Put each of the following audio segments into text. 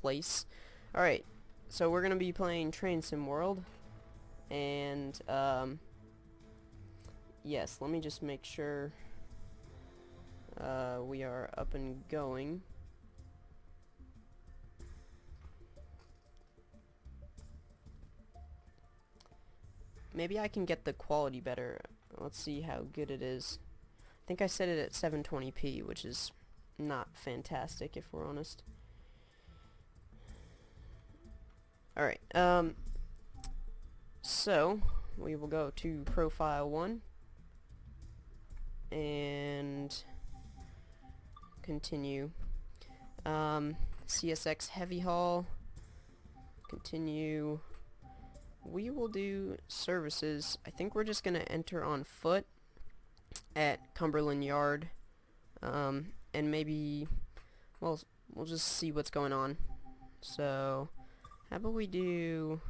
place. Alright, so we're gonna be playing Train Sim World, and yes, let me just make sure we are up and going. Maybe I can get the quality better. Let's see how good it is. I think I set it at 720p, which is not fantastic if we're honest. Alright, so we will go to Profile 1 and continue. CSX Heavy Haul, continue. We will do services. I think we're just gonna enter on foot at Cumberland Yard, and maybe, well, we'll just see what's going on. So how about we do,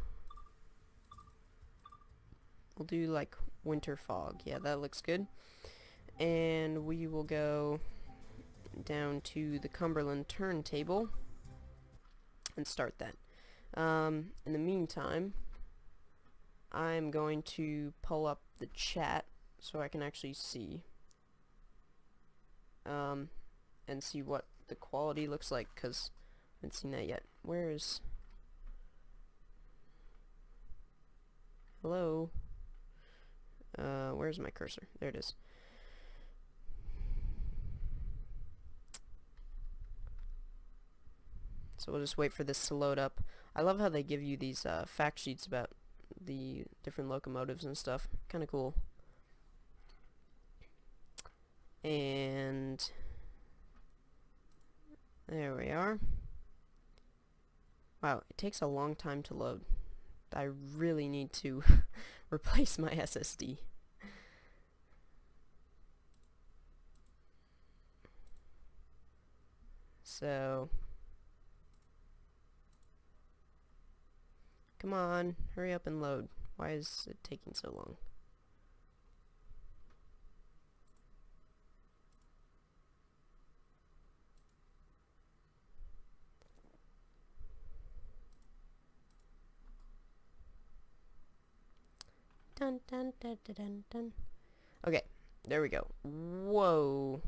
we'll do like winter fog. Yeah, that looks good. And we will go down to the Cumberland turntable and start that. In the meantime, I'm going to pull up the chat so I can actually see and see what the quality looks like, because I haven't seen that yet. Where's, hello, where's my cursor? There it is. So we'll just wait for this to load up. I love how they give you these fact sheets about the different locomotives and stuff. Kind of cool. And there we are. Wow, it takes a long time to load. I really need to replace my SSD. So come on, hurry up and load. Why is it taking so long? Dun dun dun dun dun dun. Okay, there we go. Whoa.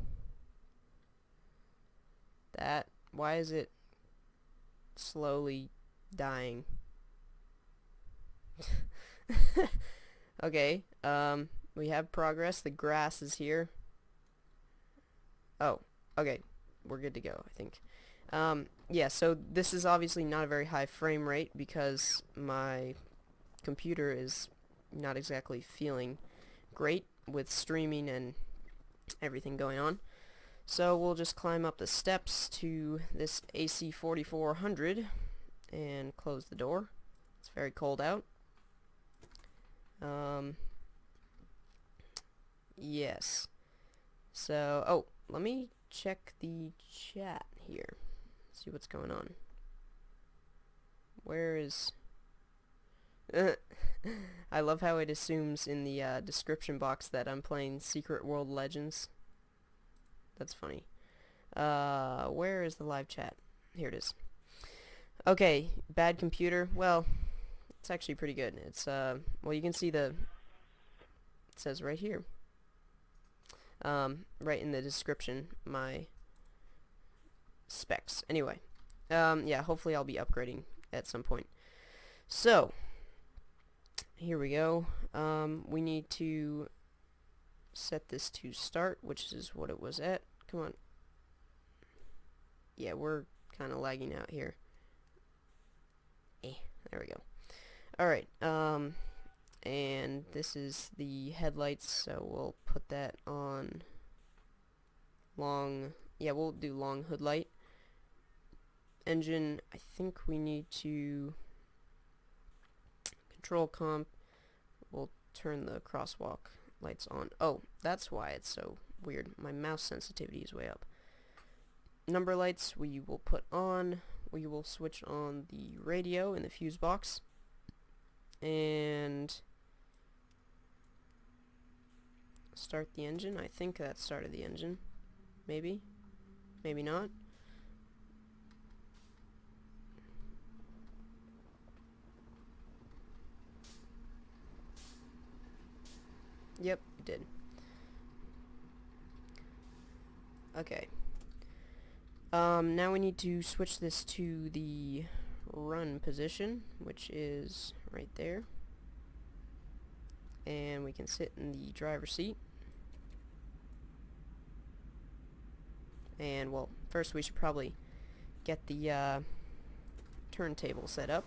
That, why is it slowly dying? Okay, we have progress. The grass is here. Oh, okay, we're good to go, I think. Yeah, so this is obviously not a very high frame rate because my computer is not exactly feeling great with streaming and everything going on. So we'll just climb up the steps to this AC 4400 and close the door. It's very cold out. Yes. So, oh, let me check the chat here. See what's going on. Where is... I love how it assumes in the description box that I'm playing Secret World Legends. That's funny. Where is the live chat? Here it is. Okay, bad computer. Well, it's actually pretty good. It's well, you can see it says right here, right in the description, my specs. Anyway, yeah, hopefully I'll be upgrading at some point. So here we go. We need to set this to start, which is what it was at. Come on. Yeah, we're kind of lagging out here. There we go. Alright, and this is the headlights, so we'll put that on long. Yeah, we'll do long hood light. Engine, I think we need to control comp. We'll turn the crosswalk lights on. Oh, that's why it's so weird. My mouse sensitivity is way up. Number lights we will put on. We will switch on the radio in the fuse box. And start the engine. I think that started the engine. Maybe. Maybe not. Yep, it did. Okay. Now we need to switch this to the run position, which is right there. And we can sit in the driver's seat. And, well, first we should probably get the turntable set up.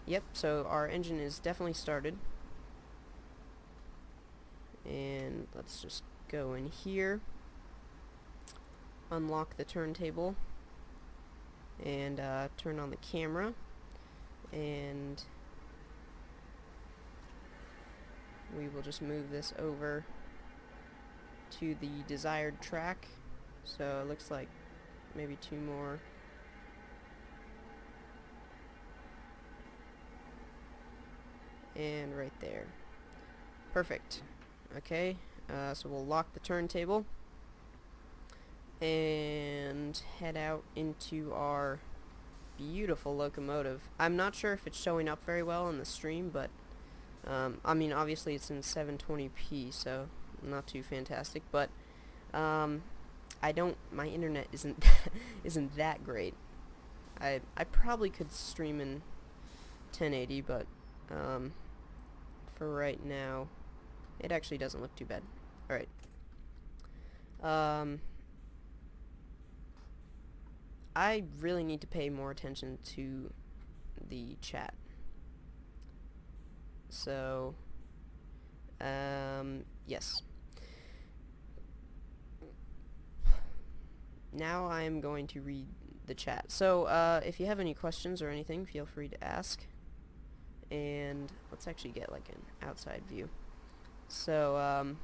Yep, so our engine is definitely started. And let's just go in here, unlock the turntable, and turn on the camera, and we will just move this over to the desired track. So it looks like maybe 2 more. And right there. Perfect. Okay, so we'll lock the turntable and head out into our beautiful locomotive. I'm not sure if it's showing up very well in the stream, but I mean, obviously it's in 720p, so not too fantastic, but my internet isn't isn't that great. I probably could stream in 1080, but for right now it actually doesn't look too bad. Alright. I really need to pay more attention to the chat. So, yes. Now I'm going to read the chat. So, if you have any questions or anything, feel free to ask. And let's actually get like an outside view. So,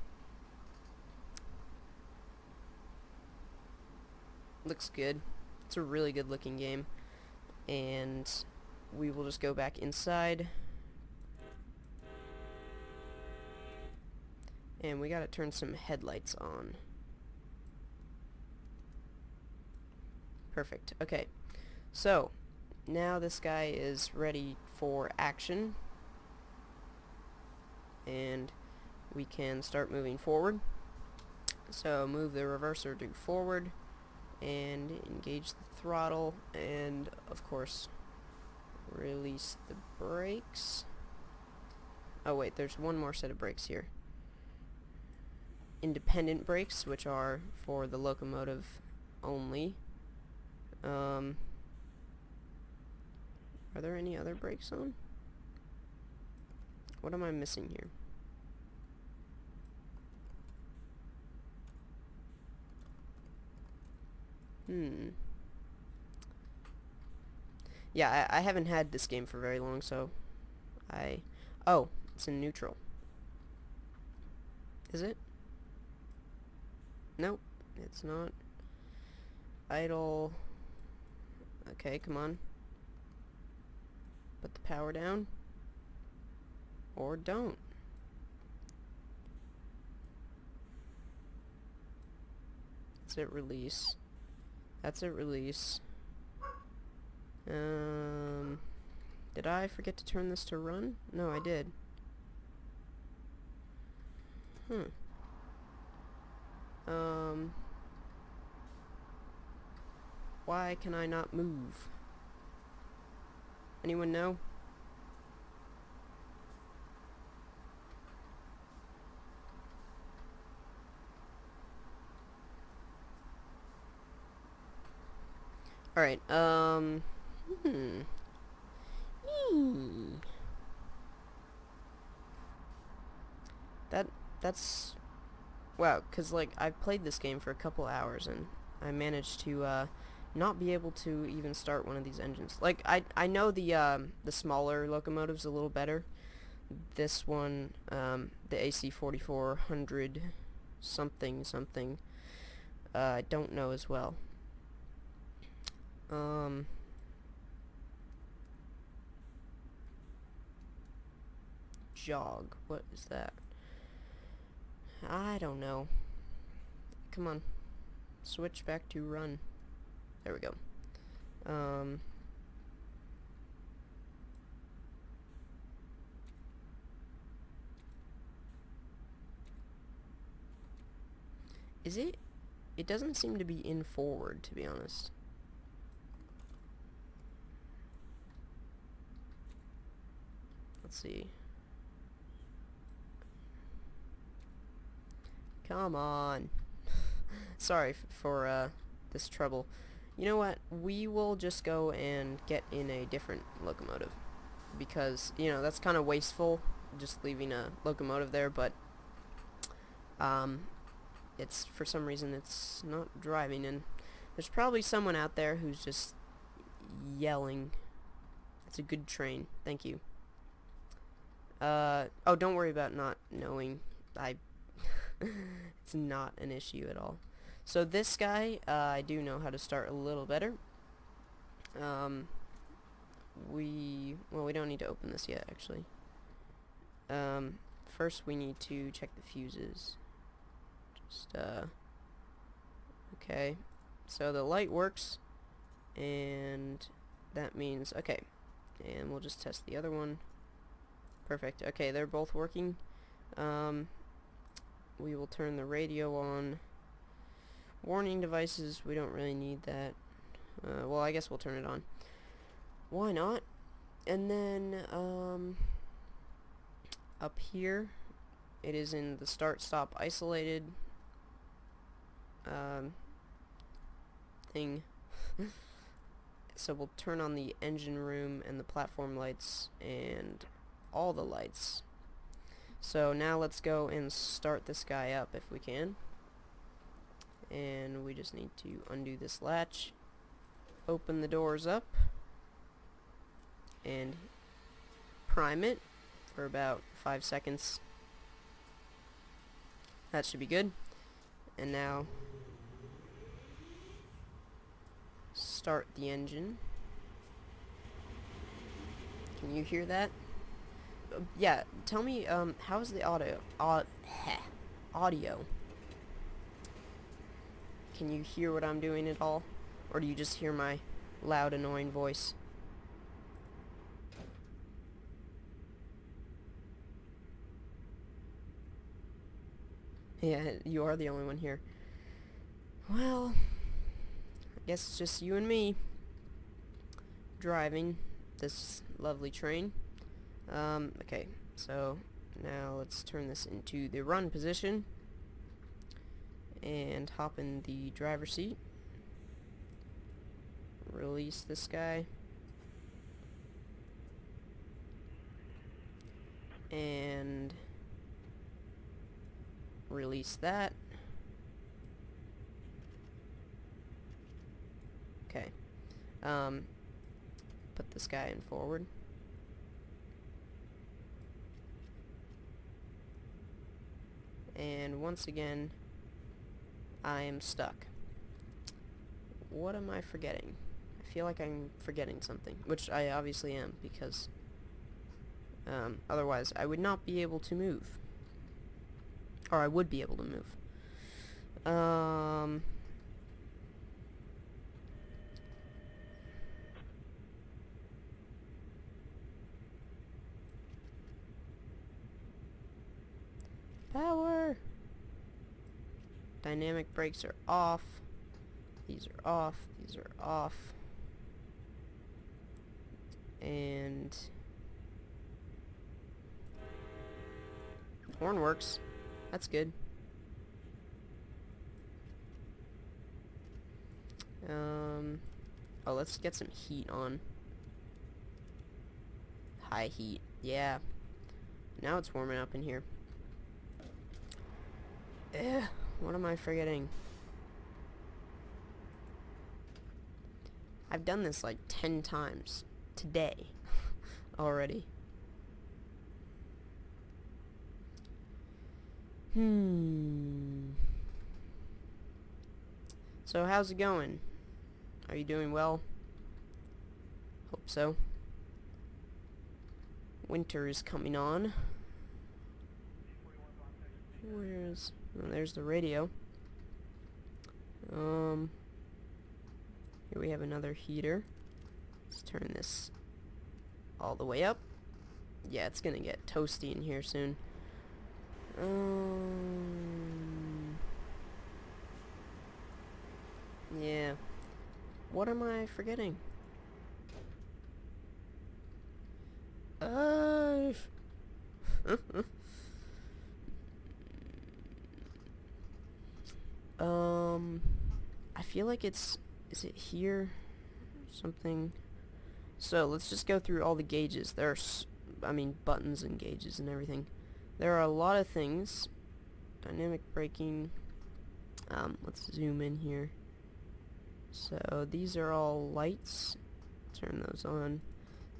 looks good. It's a really good looking game. And we will just go back inside. And we gotta turn some headlights on. Perfect. Okay. So, now this guy is ready for action. And we can start moving forward. So, move the reverser to forward. And engage the throttle. And, of course, release the brakes. Oh, wait. There's one more set of brakes here. Independent brakes, which are for the locomotive only. Are there any other brakes on? What am I missing here? Yeah, I haven't had this game for very long, so oh, it's in neutral. Is it? Nope, it's not. Idle. Okay, come on. Put the power down. Or don't. That's it, release. That's it, release. Did I forget to turn this to run? No, I did. Why can I not move? Anyone know? Alright, That's... Wow, because, like, I've played this game for a couple hours, and I managed to, not be able to even start one of these engines. Like, I know the smaller locomotives a little better. This one, the AC 4400 something, I don't know as well. Jog, what is that? I don't know. Come on. Switch back to run. There we go. Is it? It doesn't seem to be in forward, to be honest. Let's see. Come on. Sorry for this trouble. You know what? We will just go and get in a different locomotive. Because, you know, that's kind of wasteful, just leaving a locomotive there, but it's, for some reason, it's not driving, and there's probably someone out there who's just yelling. It's a good train. Thank you. Oh, don't worry about not knowing. It's not an issue at all. So this guy, I do know how to start a little better. We don't need to open this yet, actually. First we need to check the fuses. Okay. So the light works, and that means, okay. And we'll just test the other one. Perfect. Okay, they're both working. We will turn the radio on. Warning devices, we don't really need that. Well, I guess we'll turn it on. Why not? And then, up here, it is in the start-stop isolated thing. So we'll turn on the engine room and the platform lights and all the lights. So now let's go and start this guy up if we can. And we just need to undo this latch, open the doors up, and prime it for about 5 seconds. That should be good. And now start the engine. Can you hear that? Yeah, tell me, how's the audio? Audio. Can you hear what I'm doing at all? Or do you just hear my loud, annoying voice? Yeah, you are the only one here. Well, I guess it's just you and me driving this lovely train. Okay, so now let's turn this into the run position and hop in the driver's seat. Release this guy. And release that. Okay. Put this guy in forward. And once again, I am stuck. What am I forgetting? I feel like I'm forgetting something, which I obviously am, because otherwise I would not be able to move. Or I would be able to move. Power! Dynamic brakes are off. These are off. These are off. And horn works. That's good. Oh, let's get some heat on. High heat. Yeah. Now it's warming up in here. What am I forgetting? I've done this like 10 times today already. So how's it going? Are you doing well? Hope so. Winter is coming on. Where's... Oh, there's the radio. Here we have another heater. Let's turn this all the way up. Yeah, it's gonna get toasty in here soon. Yeah. What am I forgetting? I feel like is it here? Something. So, let's just go through all the gauges. I mean, buttons and gauges and everything. There are a lot of things. Dynamic braking. Let's zoom in here. So, these are all lights. Turn those on.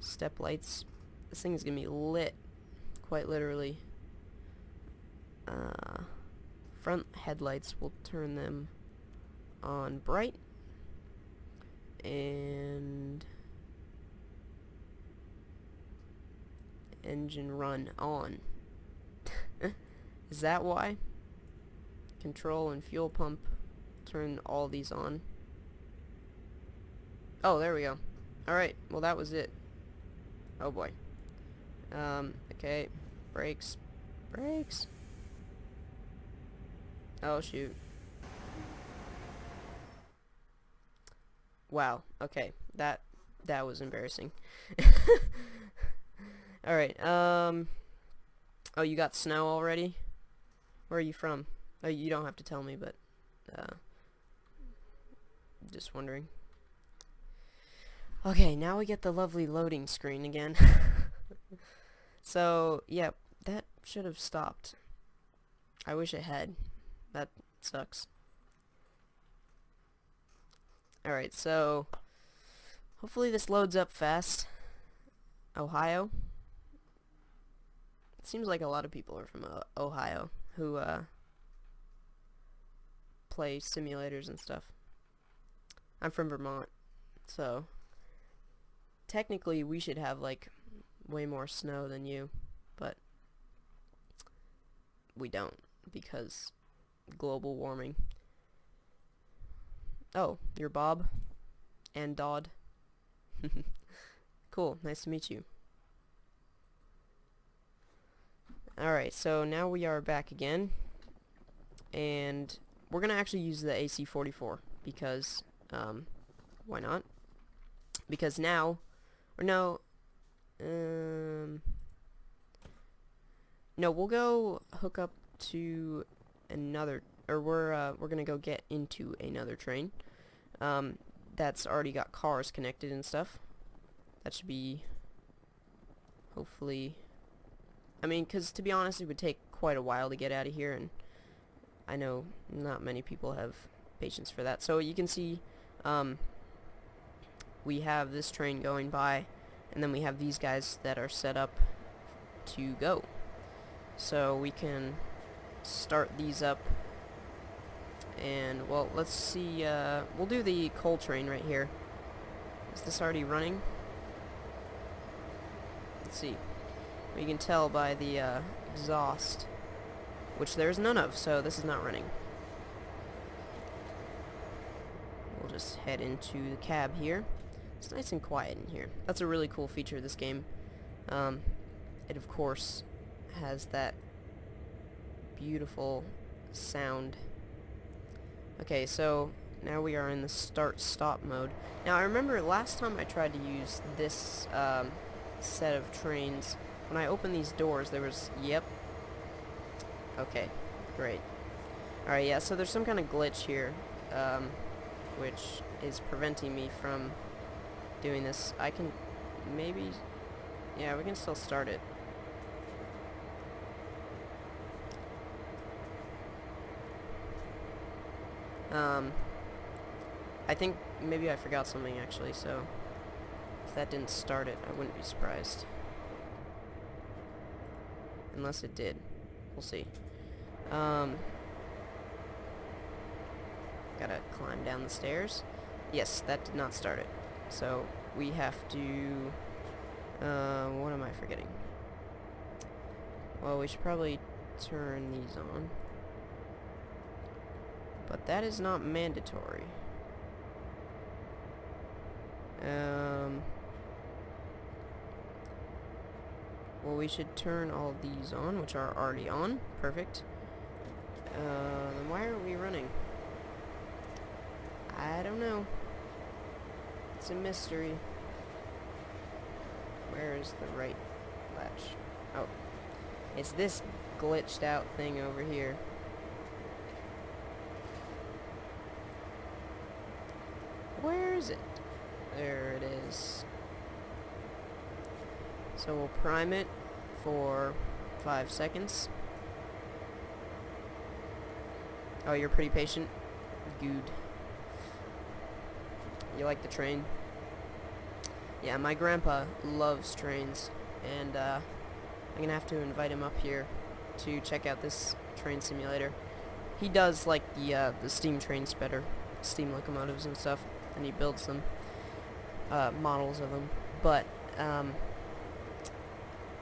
Step lights. This thing is gonna be lit. Quite literally. Front headlights, we'll turn them on bright. And engine run on. Is that why? Control and fuel pump, turn all these on. Oh, there we go. Alright, well that was it. Oh boy. Okay. Brakes. Brakes. Oh shoot. Wow, okay. That was embarrassing. Alright, oh, you got snow already? Where are you from? Oh, you don't have to tell me, but, just wondering. Okay, now we get the lovely loading screen again. So, yeah, that should have stopped. I wish it had. That sucks. Alright, so hopefully this loads up fast. Ohio. It seems like a lot of people are from Ohio who play simulators and stuff. I'm from Vermont, so technically we should have like way more snow than you, but we don't because global warming. Oh, you're Bob and Dodd. Cool, nice to meet you. Alright, so now we are back again, and we're gonna actually use the AC-44 because, why not? Because now, or no, no, we'll go hook up to another, or we're gonna go get into another train, that's already got cars connected and stuff. That should be, hopefully, I mean, because to be honest, it would take quite a while to get out of here, and I know not many people have patience for that. So you can see, we have this train going by, and then we have these guys that are set up to go. So we can start these up, and well, let's see, we'll do the coal train right here. Is this already running? Let's see. You can tell by the exhaust, which there's none of, so this is not running. We'll just head into the cab here. It's nice and quiet in here. That's a really cool feature of this game. It of course has that beautiful sound. Okay, so now we are in the start-stop mode. Now I remember last time I tried to use this set of trains, when I opened these doors there was, yep. Okay, great. Alright, yeah, so there's some kind of glitch here, which is preventing me from doing this. I can maybe, yeah, we can still start it. I think maybe I forgot something actually, so if that didn't start it, I wouldn't be surprised. Unless it did. We'll see. Gotta climb down the stairs. Yes, that did not start it. So we have to, what am I forgetting? Well, we should probably turn these on. But that is not mandatory. Well, we should turn all these on, which are already on. Perfect. Then why aren't we running? I don't know. It's a mystery. Where is the right latch? Oh. It's this glitched out thing over here. Where is it? There it is. So we'll prime it for 5 seconds. Oh, you're pretty patient? Good. You like the train? Yeah, my grandpa loves trains, and I'm gonna have to invite him up here to check out this train simulator. He does like the steam trains better, steam locomotives and stuff, and he builds them, models of them, but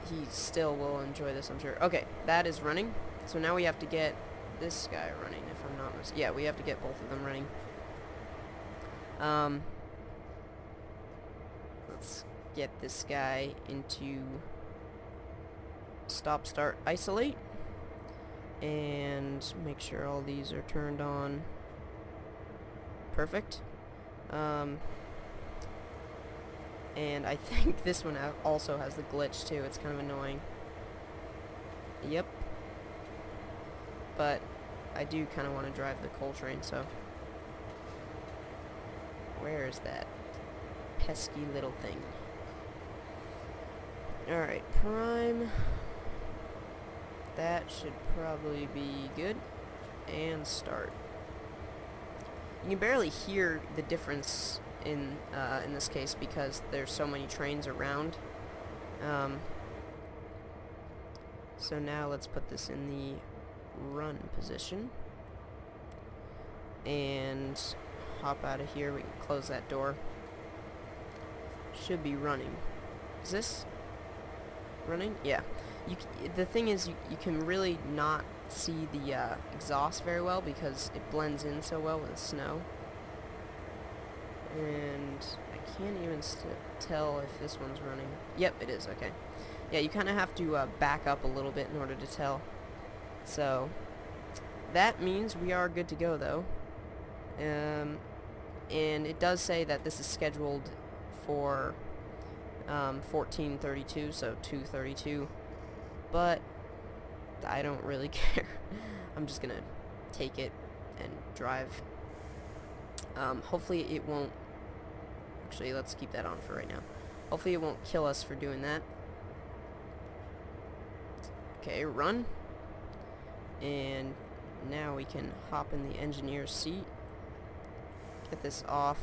he still will enjoy this, I'm sure. Okay, that is running, so now we have to get this guy running, if I'm not mistaken. Yeah, we have to get both of them running. Let's get this guy into stop, start, isolate, and make sure all these are turned on. Perfect. And I think this one also has the glitch too. It's kind of annoying. Yep. But I do kind of want to drive the coal train, so where is that pesky little thing? Alright, prime. That should probably be good. And start. You can barely hear the difference in this case because there's so many trains around. So now let's put this in the run position. And hop out of here. We can close that door. Should be running. Is this running? Yeah. The thing is, you can really not see the exhaust very well because it blends in so well with the snow. And I can't even tell if this one's running. Yep, it is. Okay. Yeah, you kind of have to back up a little bit in order to tell. So that means we are good to go, though. And it does say that this is scheduled for 14:32, so 2:32. But I don't really care. I'm just gonna take it and drive. Hopefully it won't. Actually, let's keep that on for right now. Hopefully it won't kill us for doing that. Okay, run. And now we can hop in the engineer's seat. Get this off.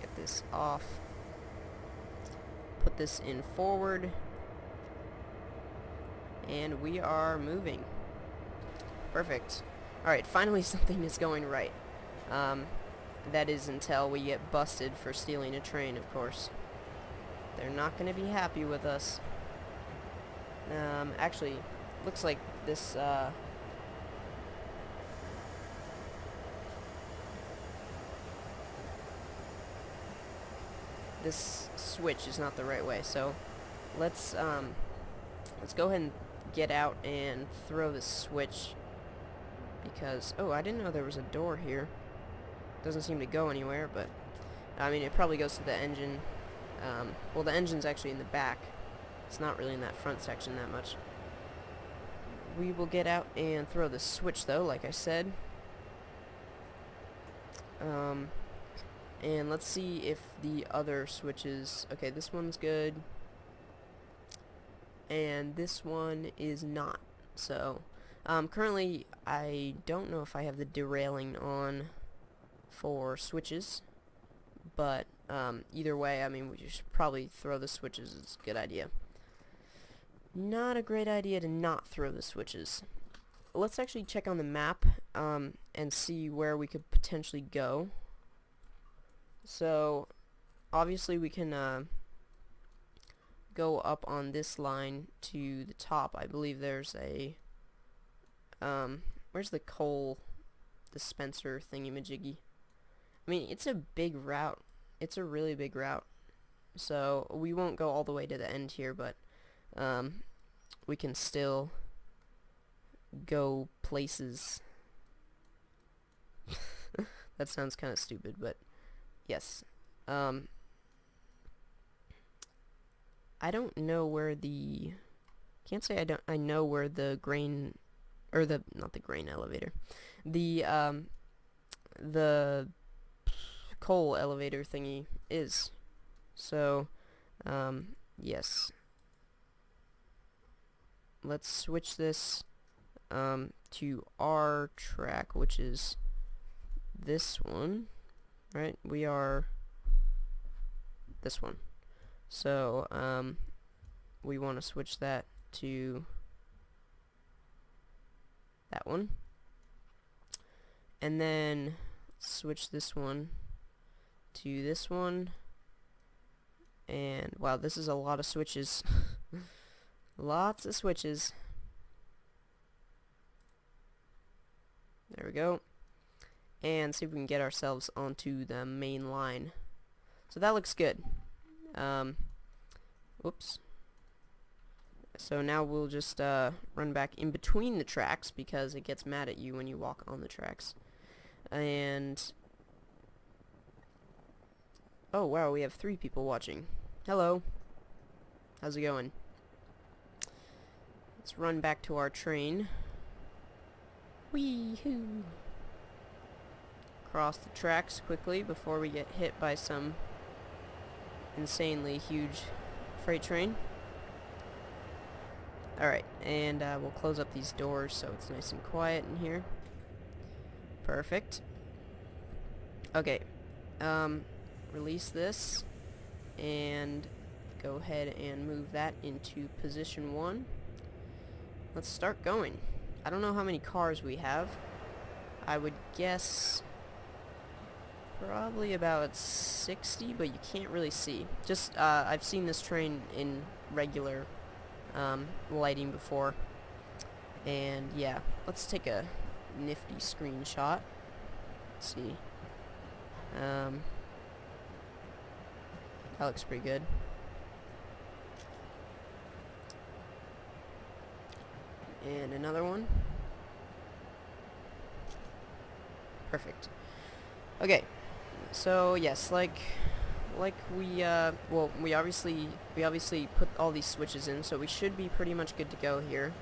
Get this off. Put this in forward. And we are moving. Perfect. Alright, finally something is going right. That is until we get busted for stealing a train, of course. They're not going to be happy with us. Actually, looks like this, this switch is not the right way, so let's go ahead and get out and throw the switch, because, oh, I didn't know there was a door here. Doesn't seem to go anywhere, but I mean, it probably goes to the engine. Well, the engine's actually in the back. It's not really in that front section that much. We will get out and throw the switch, though, like I said. And let's see if the other switches... Okay, this one's good. And this one is not. So, currently, I don't know if I have the derailing on for switches. But, either way, I mean, we should probably throw the switches. It's a good idea. Not a great idea to not throw the switches. Let's actually check on the map, and see where we could potentially go. So, obviously we can, go up on this line to the top. I believe there's a, where's the coal dispenser thingy-majiggy? I mean, it's a big route. It's a really big route. So, we won't go all the way to the end here, but, we can still go places. That sounds kind of stupid, but yes. I don't know where the... Can't say I know where the grain... Or the... Not the grain elevator. The coal elevator thingy is. So, yes. Let's switch this to our track, which is this one, right? We are this one. So, we want to switch that to that one. And then switch this one to this one. And wow, this is a lot of switches. Lots of switches. There we go. And see if we can get ourselves onto the main line. So that looks good. Whoops. So now we'll just run back in between the tracks because it gets mad at you when you walk on the tracks. And oh wow, we have 3 people watching. Hello. How's it going? Let's run back to our train. Wee-hoo. Cross the tracks quickly before we get hit by some insanely huge freight train. Alright, and we'll close up these doors so it's nice and quiet in here. Perfect. Okay, release this and go ahead and move that into position 1. Let's start going. I don't know how many cars we have. I would guess probably about 60, but you can't really see. Just, I've seen this train in regular lighting before. And yeah, let's take a nifty screenshot. Let's see. That looks pretty good. And another one. Perfect. Okay. So yes, like we well, we obviously put all these switches in, so we should be pretty much good to go here.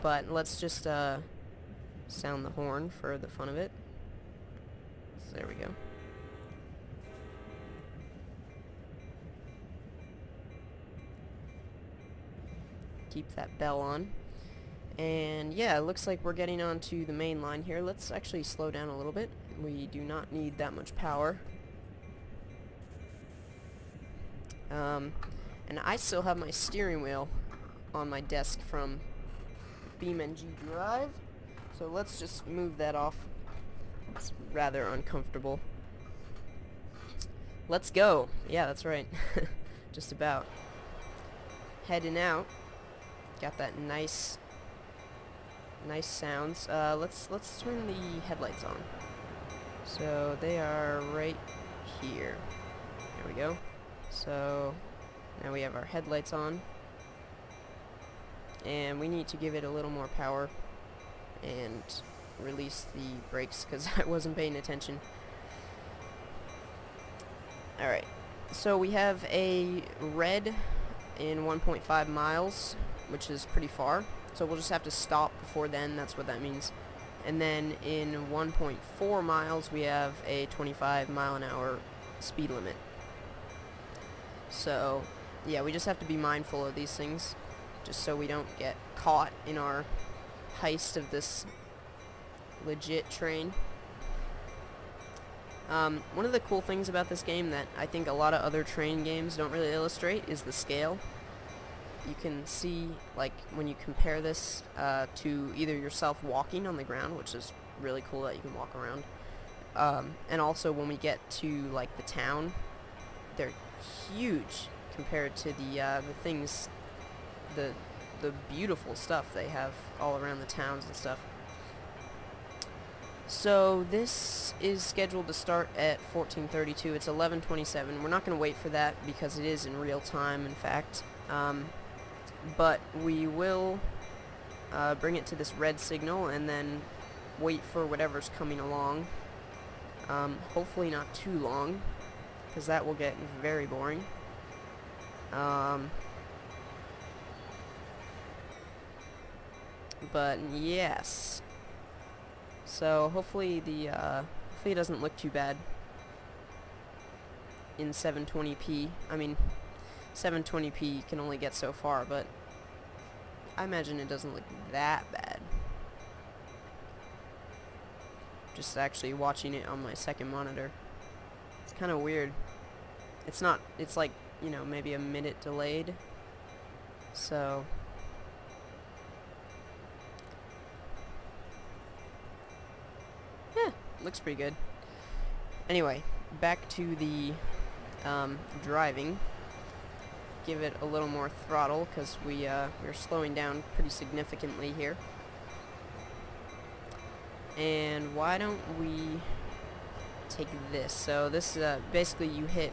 But let's just sound the horn for the fun of it. So there we go. Keep that bell on. And yeah, it looks like we're getting onto the main line here. Let's actually slow down a little bit. We do not need that much power. And I still have my steering wheel on my desk from BeamNG Drive. So let's just move that off. It's rather uncomfortable. Let's go. Yeah, that's right. Just about. Heading out. Got that nice sounds. Let's turn the headlights on. So they are right here. There we go. So now we have our headlights on. And we need to give it a little more power and release the brakes because I wasn't paying attention. Alright. So we have a red in 1.5 miles, which is pretty far. So we'll just have to stop before then, that's what that means. And then in 1.4 miles we have a 25 mile an hour speed limit. So yeah, we just have to be mindful of these things, just so we don't get caught in our heist of this legit train. One of the cool things about this game that I think a lot of other train games don't really illustrate is the scale. You can see, like, when you compare this to either yourself walking on the ground, which is really cool that you can walk around, and also when we get to, like, the town, they're huge compared to the things, the beautiful stuff they have all around the towns and stuff. So this is scheduled to start at 14:32. It's 11:27. We're not going to wait for that because it is in real time, in fact. But we will bring it to this red signal, and then wait for whatever's coming along. Hopefully not too long, because that will get very boring. But yes. So hopefully hopefully it doesn't look too bad in 720p. I mean, 720p can only get so far, but I imagine it doesn't look that bad. Just actually watching it on my second monitor. It's kind of weird. It's not, it's like, you know, maybe a minute delayed. So yeah, looks pretty good. Anyway, back to the driving. Give it a little more throttle because we're slowing down pretty significantly here. And why don't we take this? So this basically you hit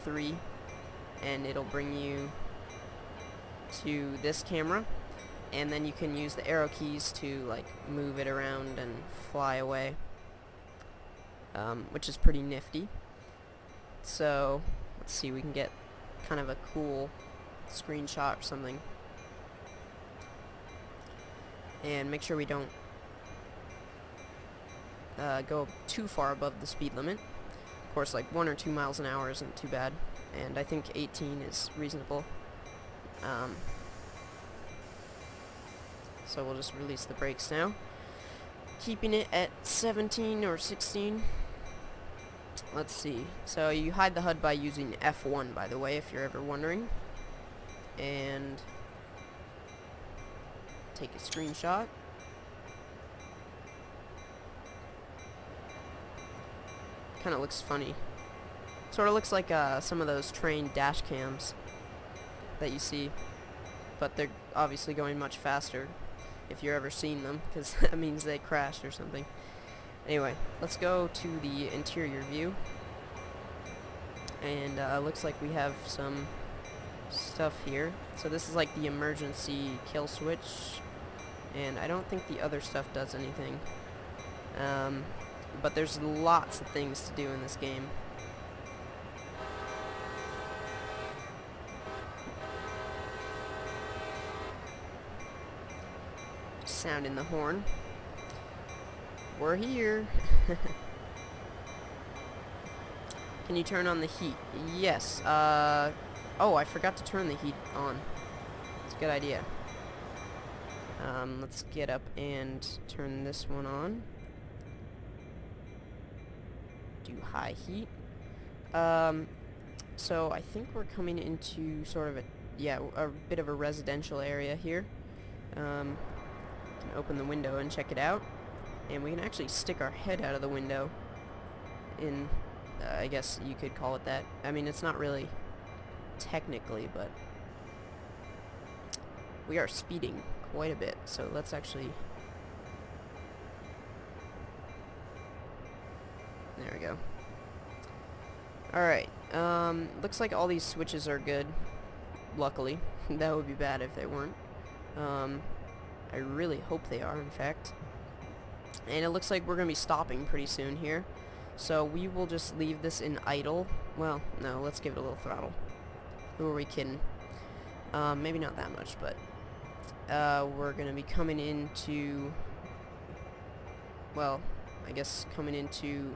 3 and it'll bring you to this camera, and then you can use the arrow keys to like move it around and fly away, which is pretty nifty. So let's see, we can get kind of a cool screenshot or something, and make sure we don't go too far above the speed limit. Of course, like 1 or 2 miles an hour isn't too bad, and I think 18 is reasonable. So we'll just release the brakes now, keeping it at 17 or 16. Let's see. So you hide the HUD by using F1, by the way, if you're ever wondering. And take a screenshot. Kind of looks funny. Sort of looks like some of those train dash cams that you see, but they're obviously going much faster if you're ever seen them, because that means they crashed or something. Anyway, let's go to the interior view, and looks like we have some stuff here. So this is like the emergency kill switch, and I don't think the other stuff does anything. But there's lots of things to do in this game. Just sounding the horn. We're here. Can you turn on the heat? Yes. Oh, I forgot to turn the heat on. It's a good idea. Let's get up and turn this one on. Do high heat. So I think we're coming into sort of a bit of a residential area here. Can open the window and check it out, and we can actually stick our head out of the window in, I guess you could call it that. I mean, it's not really technically, but we are speeding quite a bit, so let's actually, there we go. Alright, looks like all these switches are good, luckily. That would be bad if they weren't. I really hope they are, in fact. And it looks like we're going to be stopping pretty soon here. So we will just leave this in idle. Well, no, let's give it a little throttle. Who are we kidding? Maybe not that much, but we're going to be coming into, well, I guess coming into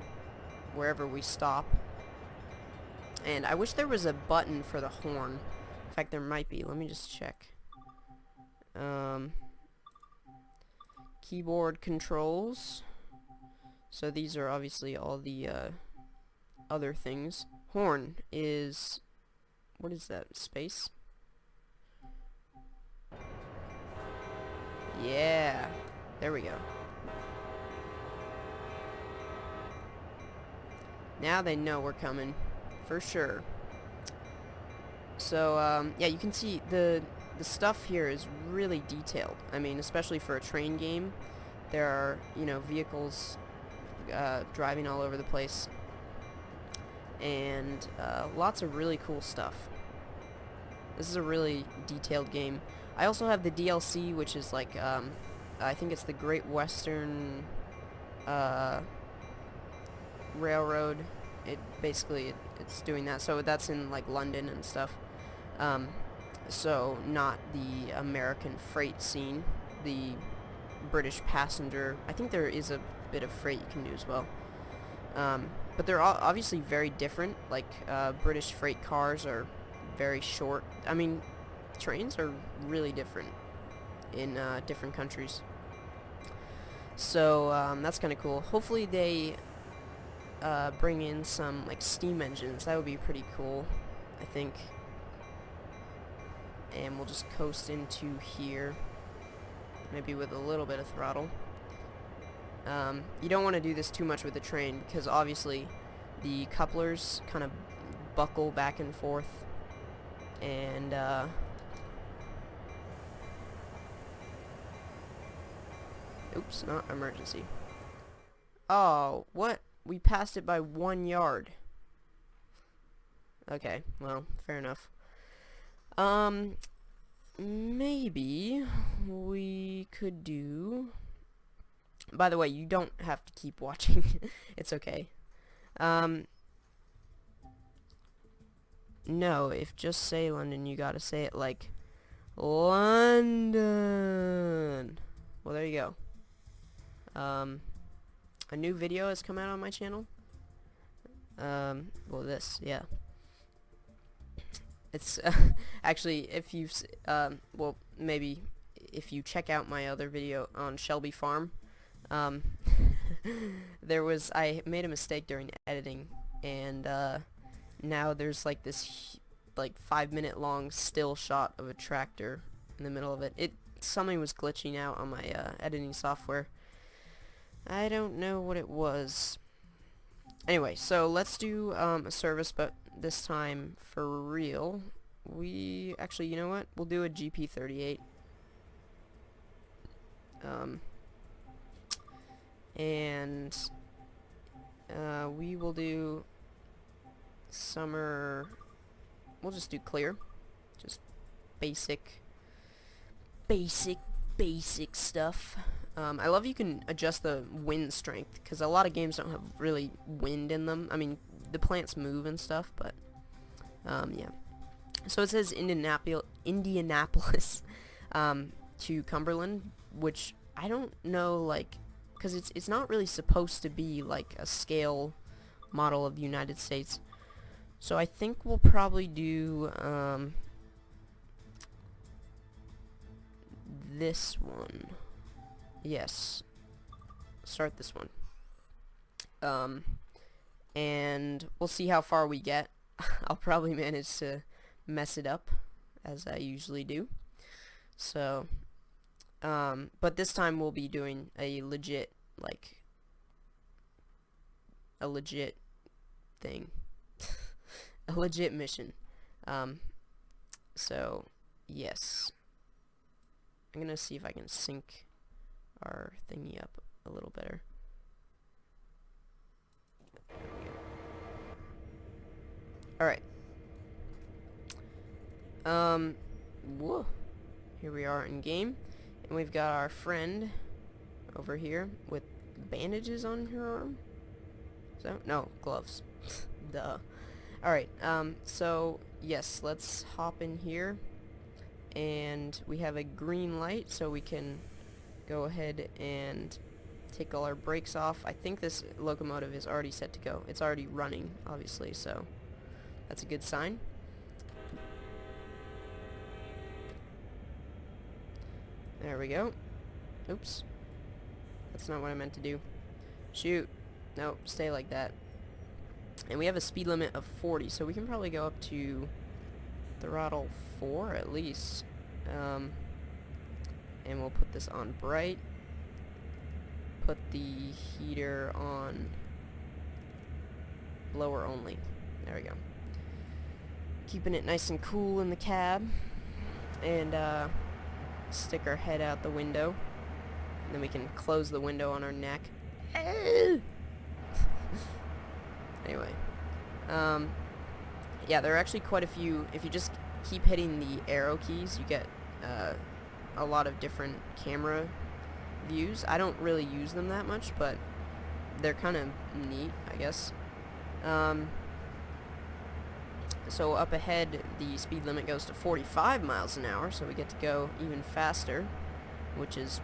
wherever we stop. And I wish there was a button for the horn. In fact, there might be. Let me just check. Keyboard controls. So these are obviously all the other things. Horn is, what is that? Space? Yeah. There we go. Now they know we're coming. For sure. So, yeah, you can see the stuff here is really detailed. I mean, especially for a train game, there are, you know, vehicles driving all over the place, and lots of really cool stuff. This is a really detailed game. I also have the DLC, which is like I think it's the Great Western Railroad. It's doing that. So that's in like London and stuff. So not the American freight scene, the British passenger. I think there is a bit of freight you can do as well. But they're obviously very different. Like British freight cars are very short. I mean, trains are really different in different countries. So that's kind of cool. Hopefully they bring in some like steam engines. That would be pretty cool, I think. And we'll just coast into here, maybe with a little bit of throttle. You don't want to do this too much with the train because obviously the couplers kind of buckle back and forth, and oops, not emergency. Oh, what? We passed it by 1 yard. Okay, well, fair enough. Maybe we could do... By the way, you don't have to keep watching. It's okay. No, if just say London, you gotta say it like London. Well, there you go. A new video has come out on my channel. Well, this, yeah. It's actually, if you've well, maybe if you check out my other video on Shelby Farm, I made a mistake during editing, and now there's like this like 5-minute long still shot of a tractor in the middle of it. Something was glitching out on my editing software. I don't know what it was. Anyway, so let's do a service, but this time for real. We actually, you know what? We'll do a GP38. And we will do summer. We'll just do clear, just basic stuff. I love you can adjust the wind strength, because a lot of games don't have really wind in them. I mean, the plants move and stuff, but yeah. So it says Indianapolis to Cumberland, which I don't know, like, because it's not really supposed to be like a scale model of the United States. So I think we'll probably do this one. Yes. Start this one. And we'll see how far we get. I'll probably manage to mess it up, as I usually do. So, but this time we'll be doing a legit, like, a legit thing. A legit mission. So, yes. I'm gonna see if I can sync our thingy up a little better. Alright. Whoa. Here we are in game. And we've got our friend over here with bandages on her arm. So, no, gloves. Duh. Alright, so, yes, let's hop in here. And we have a green light, so we can go ahead and take all our brakes off. I think this locomotive is already set to go. It's already running, obviously, so that's a good sign. There we go. Oops. That's not what I meant to do. Shoot. Nope, stay like that. And we have a speed limit of 40, so we can probably go up to throttle 4 at least. And we'll put this on bright. Put the heater on lower only. There we go. Keeping it nice and cool in the cab. And stick our head out the window. And then we can close the window on our neck. Anyway. Yeah, there are actually quite a few. If you just keep hitting the arrow keys, you get a lot of different camera views. I don't really use them that much, but they're kind of neat, I guess. So up ahead, the speed limit goes to 45 miles an hour, so we get to go even faster, which is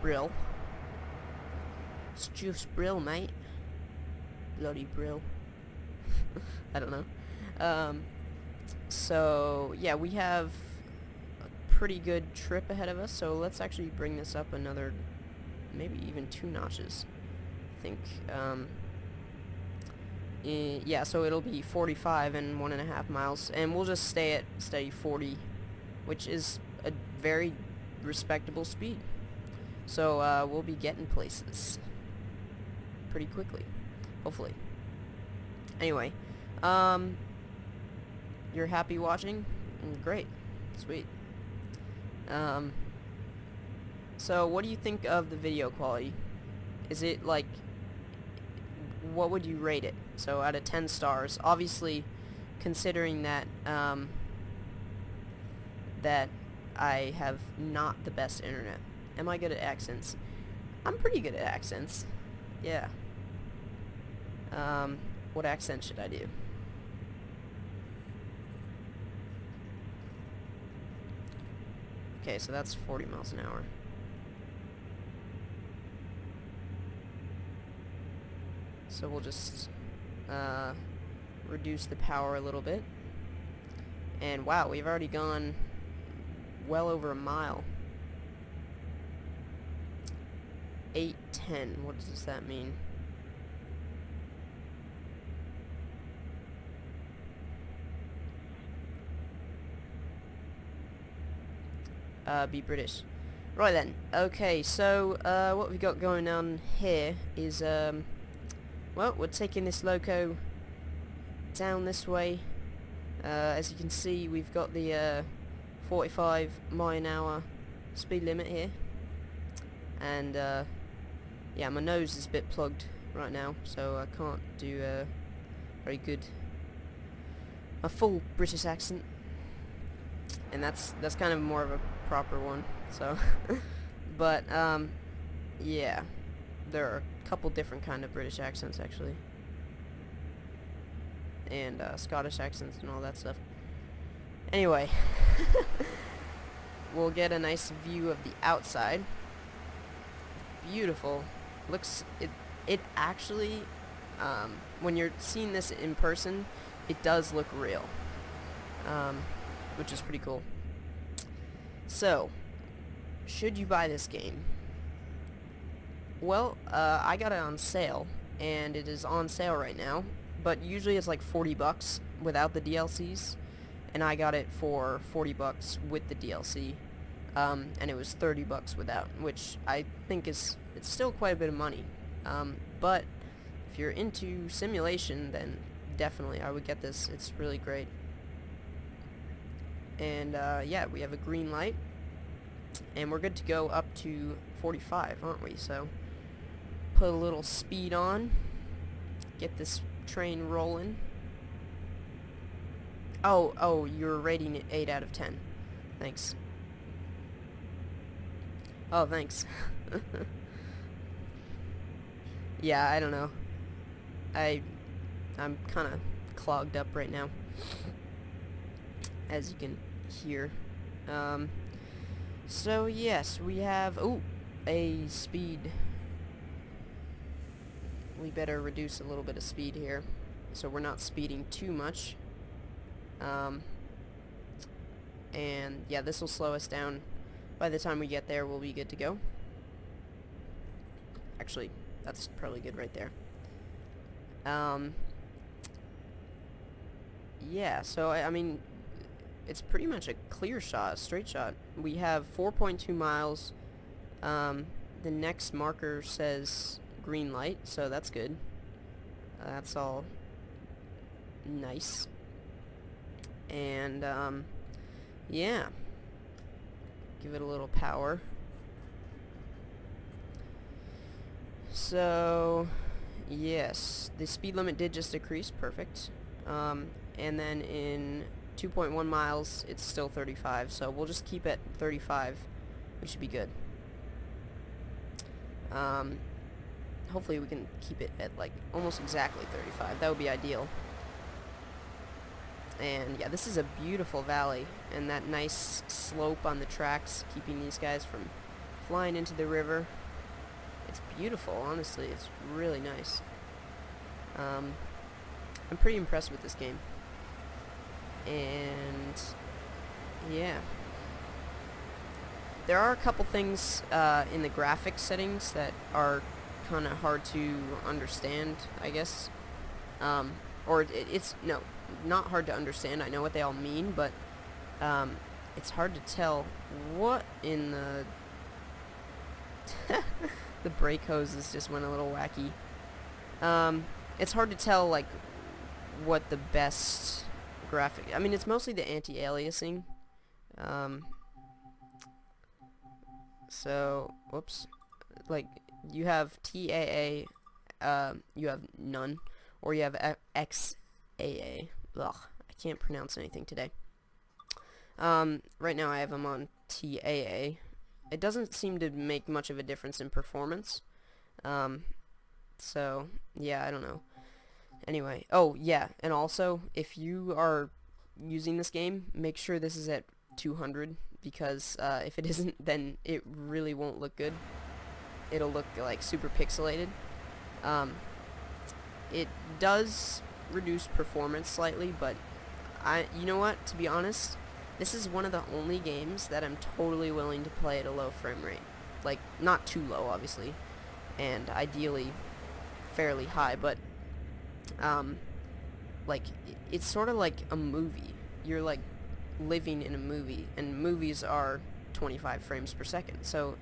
brill. It's just brill, mate. Bloody brill. I don't know. So yeah, we have a pretty good trip ahead of us, so let's actually bring this up another, maybe even 2 notches, I think. Yeah, so it'll be 45 and 1.5 miles, and we'll just stay at steady 40, which is a very respectable speed. So we'll be getting places pretty quickly, hopefully. Anyway, you're happy watching? Great, sweet. So what do you think of the video quality? Is it like, what would you rate it? So out of 10 stars, obviously considering that that I have not the best internet. Am I good at accents? I'm pretty good at accents. Yeah. What accent should I do? Okay, so that's 40 miles an hour. So we'll just reduce the power a little bit. And wow, we've already gone well over a mile. 8:10. What does that mean? Be British. Right then. Okay, so what we got going on here is well, we're taking this loco down this way. As you can see, we've got the 45 mile an hour speed limit here, and yeah, my nose is a bit plugged right now, so I can't do very good a full British accent, and that's kind of more of a proper one. So, but yeah, there are a couple different kind of British accents actually, and Scottish accents and all that stuff. Anyway, we'll get a nice view of the outside. Beautiful. Looks it actually when you're seeing this in person, it does look real, which is pretty cool. So, should you buy this game? Well, I got it on sale, and it is on sale right now, but usually it's like 40 bucks without the DLCs, and I got it for 40 bucks with the DLC, and it was 30 bucks without, which I think it's still quite a bit of money, but if you're into simulation, then definitely I would get this. It's really great. And yeah, we have a green light, and we're good to go up to 45, aren't we? So put a little speed on, get this train rolling. Oh, you're rating it 8 out of 10. Thanks. Oh, thanks. Yeah, I don't know. I'm kind of clogged up right now, as you can hear. So yes, we have a speed. We better reduce a little bit of speed here, so we're not speeding too much. And yeah, this will slow us down. By the time we get there, we'll be good to go. Actually, that's probably good right there. Yeah, so I mean, it's pretty much a clear shot, a straight shot. We have 4.2 miles. The next marker says green light, so that's good. That's all nice. And yeah, give it a little power. So yes, the speed limit did just decrease. Perfect. And then in 2.1 miles, it's still 35, so we'll just keep it 35. We should be good. Hopefully we can keep it at like almost exactly 35. That would be ideal. And yeah, this is a beautiful valley, and that nice slope on the tracks, keeping these guys from flying into the river. It's beautiful, honestly. It's really nice. I'm pretty impressed with this game. And yeah, there are a couple things in the graphics settings that are kind of hard to understand, I guess. Or it's no, not hard to understand. I know what they all mean, but it's hard to tell what in the the brake hoses just went a little wacky. It's hard to tell like what the best graphic. I mean, it's mostly the anti-aliasing. So, whoops. Like you have TAA, you have none, or you have XAA. Ugh, I can't pronounce anything today. Right now I have them on TAA. It doesn't seem to make much of a difference in performance. So, yeah, I don't know. Anyway, oh, yeah, and also, if you are using this game, make sure this is at 200, because if it isn't, then it really won't look good. It'll look, like, super pixelated. It does reduce performance slightly, but you know what, to be honest, this is one of the only games that I'm totally willing to play at a low frame rate. Like, not too low, obviously, and ideally fairly high, but like, it's sort of like a movie. You're like living in a movie, and movies are 25 frames per second, so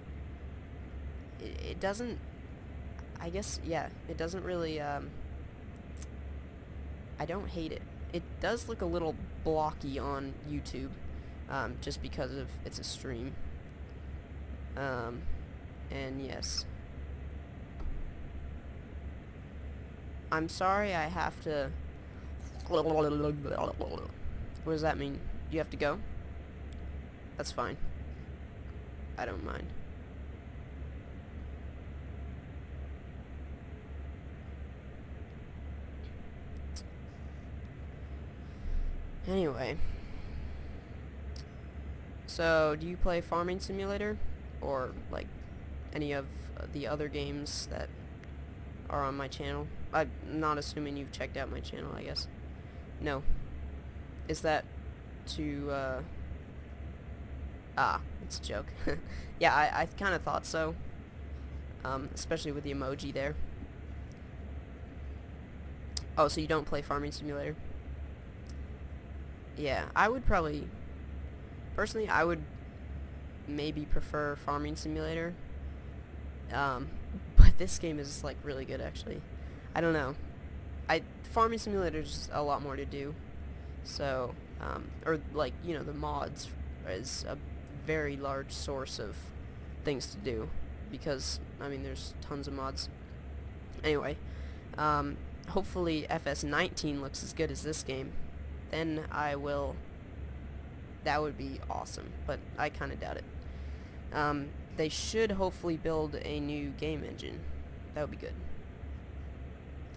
it doesn't, I guess, yeah, it doesn't really, I don't hate it. It does look a little blocky on YouTube, just because of it's a stream. And yes, I'm sorry I have to. What does that mean? You have to go? That's fine. I don't mind. Anyway. So, do you play Farming Simulator? Or, like, any of the other games that are on my channel? I'm not assuming you've checked out my channel, I guess. No. Is that to, it's a joke. Yeah, I kind of thought so. Especially with the emoji there. Oh, so you don't play Farming Simulator? Yeah, I would probably... Personally, I would maybe prefer Farming Simulator. But this game is, like, really good, actually. I don't know. Farming Simulator is just a lot more to do. So, or, like, you know, the mods is a very large source of things to do. Because, I mean, there's tons of mods. Anyway, hopefully FS19 looks as good as this game. Then I will... That would be awesome, but I kind of doubt it. They should hopefully build a new game engine. That would be good.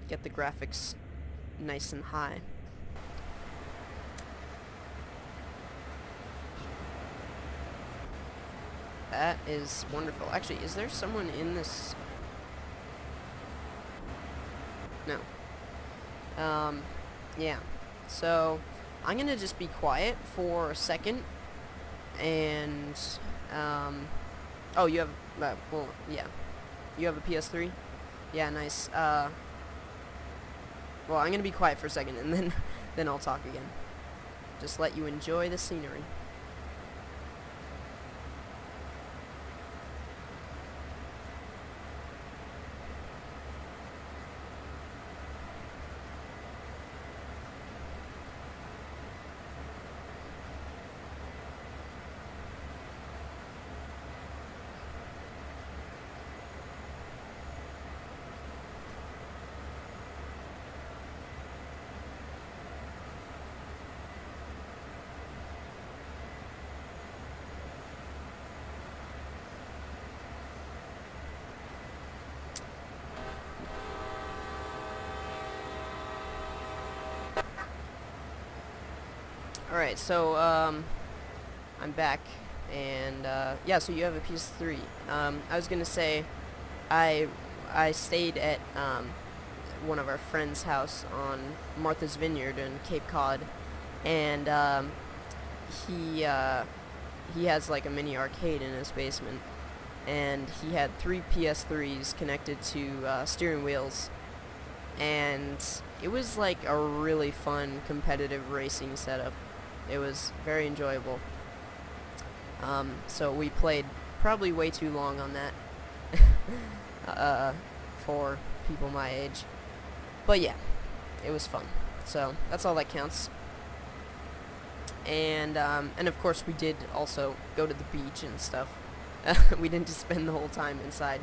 Get the graphics nice and high. That is wonderful. Actually, is there someone in this? No. Yeah. So, I'm gonna just be quiet for a second, and, oh, you have, well, yeah. You have a PS3? Yeah, nice. Well, I'm gonna be quiet for a second, and then I'll talk again. Just let you enjoy the scenery. Alright, so, I'm back, and, yeah, so you have a PS3. I was gonna say, I stayed at, one of our friend's house on Martha's Vineyard in Cape Cod, and, he has, like, a mini arcade in his basement, and he had 3 PS3s connected to, steering wheels, and it was, like, a really fun competitive racing setup. It was very enjoyable. So we played probably way too long on that for people my age. But yeah, it was fun. So that's all that counts. And of course we did also go to the beach and stuff. We didn't just spend the whole time inside.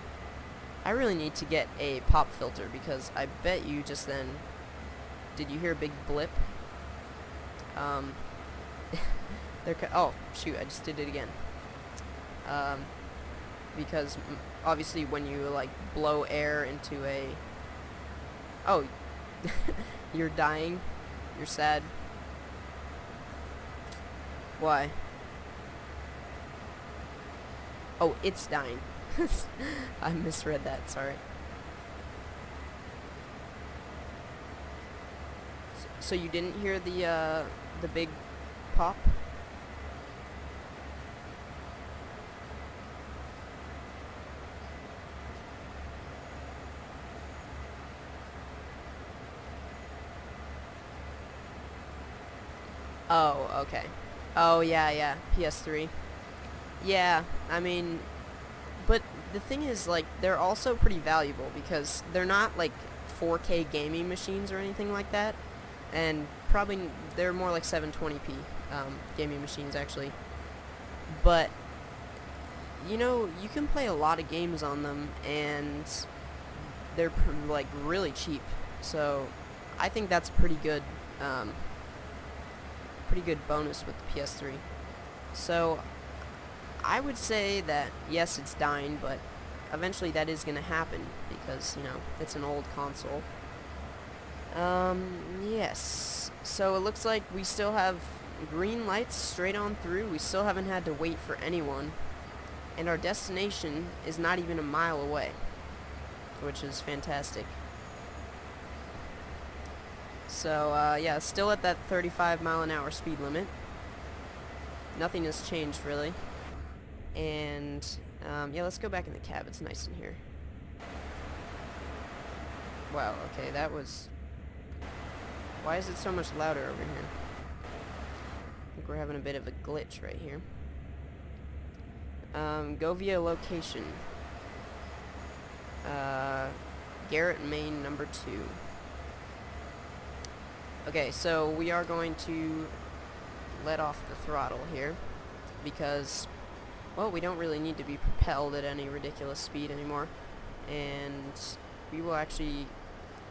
I really need to get a pop filter because I bet you just then... Did you hear a big blip? Oh, shoot, I just did it again. Because obviously when you, like, blow air into a... Oh, you're dying? You're sad? Why? Oh, it's dying. I misread that, sorry. So you didn't hear the big pop? Oh, okay. Oh, yeah, PS3. Yeah, I mean, but the thing is, like, they're also pretty valuable because they're not, like, 4K gaming machines or anything like that, and probably they're more like 720p gaming machines, actually. But, you know, you can play a lot of games on them, and they're, like, really cheap, so I think that's pretty good bonus with the PS3. So I would say that yes, it's dying, but eventually that is going to happen because, you know, it's an old console. Yes. So it looks like we still have green lights straight on through. We still haven't had to wait for anyone, and our destination is not even a mile away, which is fantastic. So, yeah, still at that 35-mile-an-hour speed limit. Nothing has changed, really. And, yeah, let's go back in the cab. It's nice in here. Wow, okay, that was... Why is it so much louder over here? I think we're having a bit of a glitch right here. Go via location. Garrett, Maine, number 2. Okay, so we are going to let off the throttle here because, well, we don't really need to be propelled at any ridiculous speed anymore, and we will actually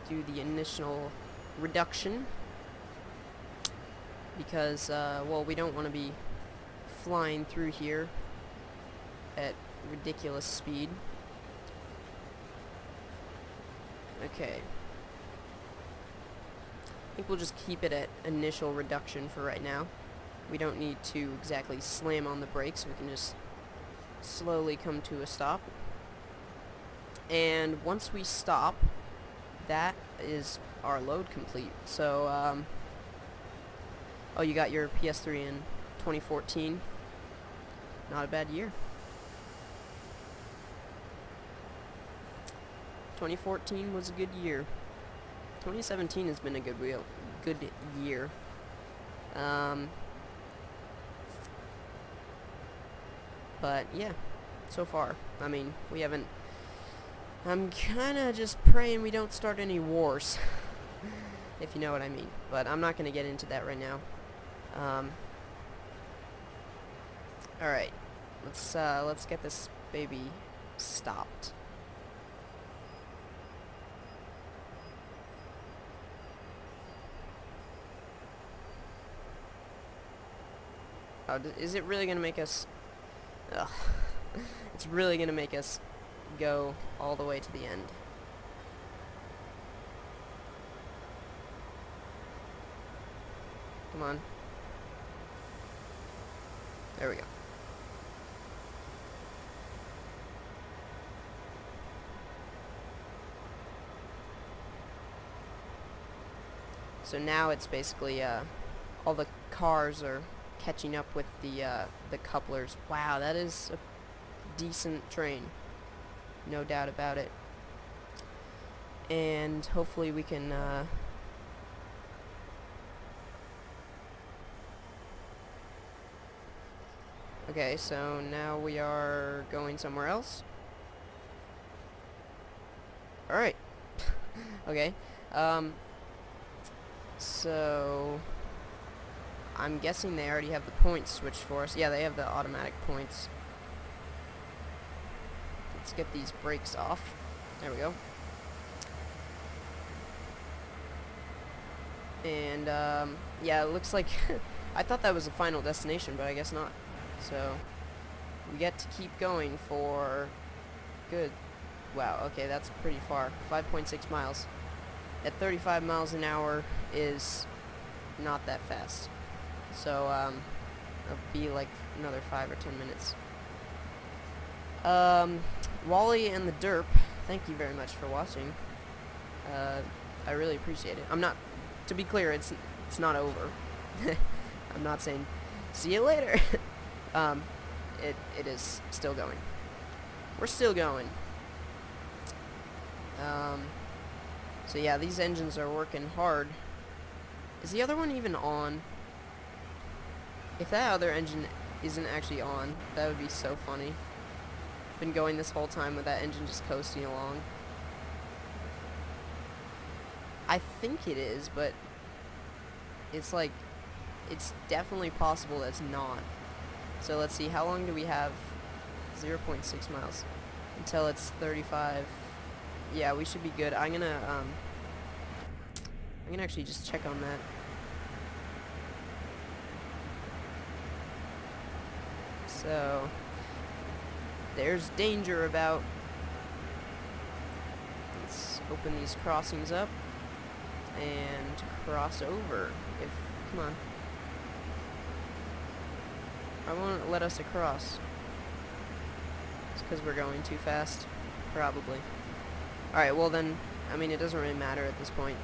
do the initial reduction because, well, we don't want to be flying through here at ridiculous speed. Okay. I think we'll just keep it at initial reduction for right now. We don't need to exactly slam on the brakes. We can just slowly come to a stop. And once we stop, that is our load complete. So, oh, you got your PS3 in 2014. Not a bad year. 2014 was a good year. 2017 has been a good year. But yeah, so far. I mean, we haven't... I'm kinda just praying we don't start any wars, if you know what I mean. But I'm not gonna get into that right now. Alright, let's get this baby stopped. Oh, is it really gonna make us... Ugh. It's really gonna make us go all the way to the end. Come on. There we go. So now it's basically all the cars are catching up with the couplers. Wow, that is a decent train, no doubt about it. And hopefully we can okay, so now we are going somewhere else. Alright. Okay. So I'm guessing they already have the points switched for us. Yeah, they have the automatic points. Let's get these brakes off. There we go. And yeah, it looks like I thought that was the final destination, but I guess not. So we get to keep going for good. Wow, okay, that's pretty far. 5.6 miles. At 35 miles an hour is not that fast. So it'll be like another 5 or 10 minutes. Wally and the Derp, thank you very much for watching. I really appreciate it. I'm not, to be clear, it's not over. I'm not saying see you later. It is still going. We're still going. So yeah, these engines are working hard. Is the other one even on? If that other engine isn't actually on, that would be so funny. Been going this whole time with that engine just coasting along. I think it is, but it's like, it's definitely possible that's not. So let's see, how long do we have? 0.6 miles until it's 35. Yeah, we should be good. I'm gonna actually just check on that. So there's danger about. Let's open these crossings up and cross over. Come on. I won't let us across. It's because we're going too fast. Probably. Alright, well then, I mean, it doesn't really matter at this point.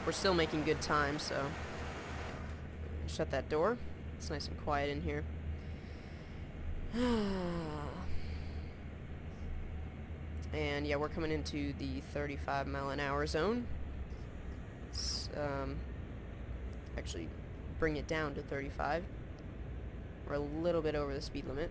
We're still making good time, so shut that door. It's nice and quiet in here. And yeah, we're coming into the 35 mile an hour zone. Let's actually bring it down to 35. We're a little bit over the speed limit.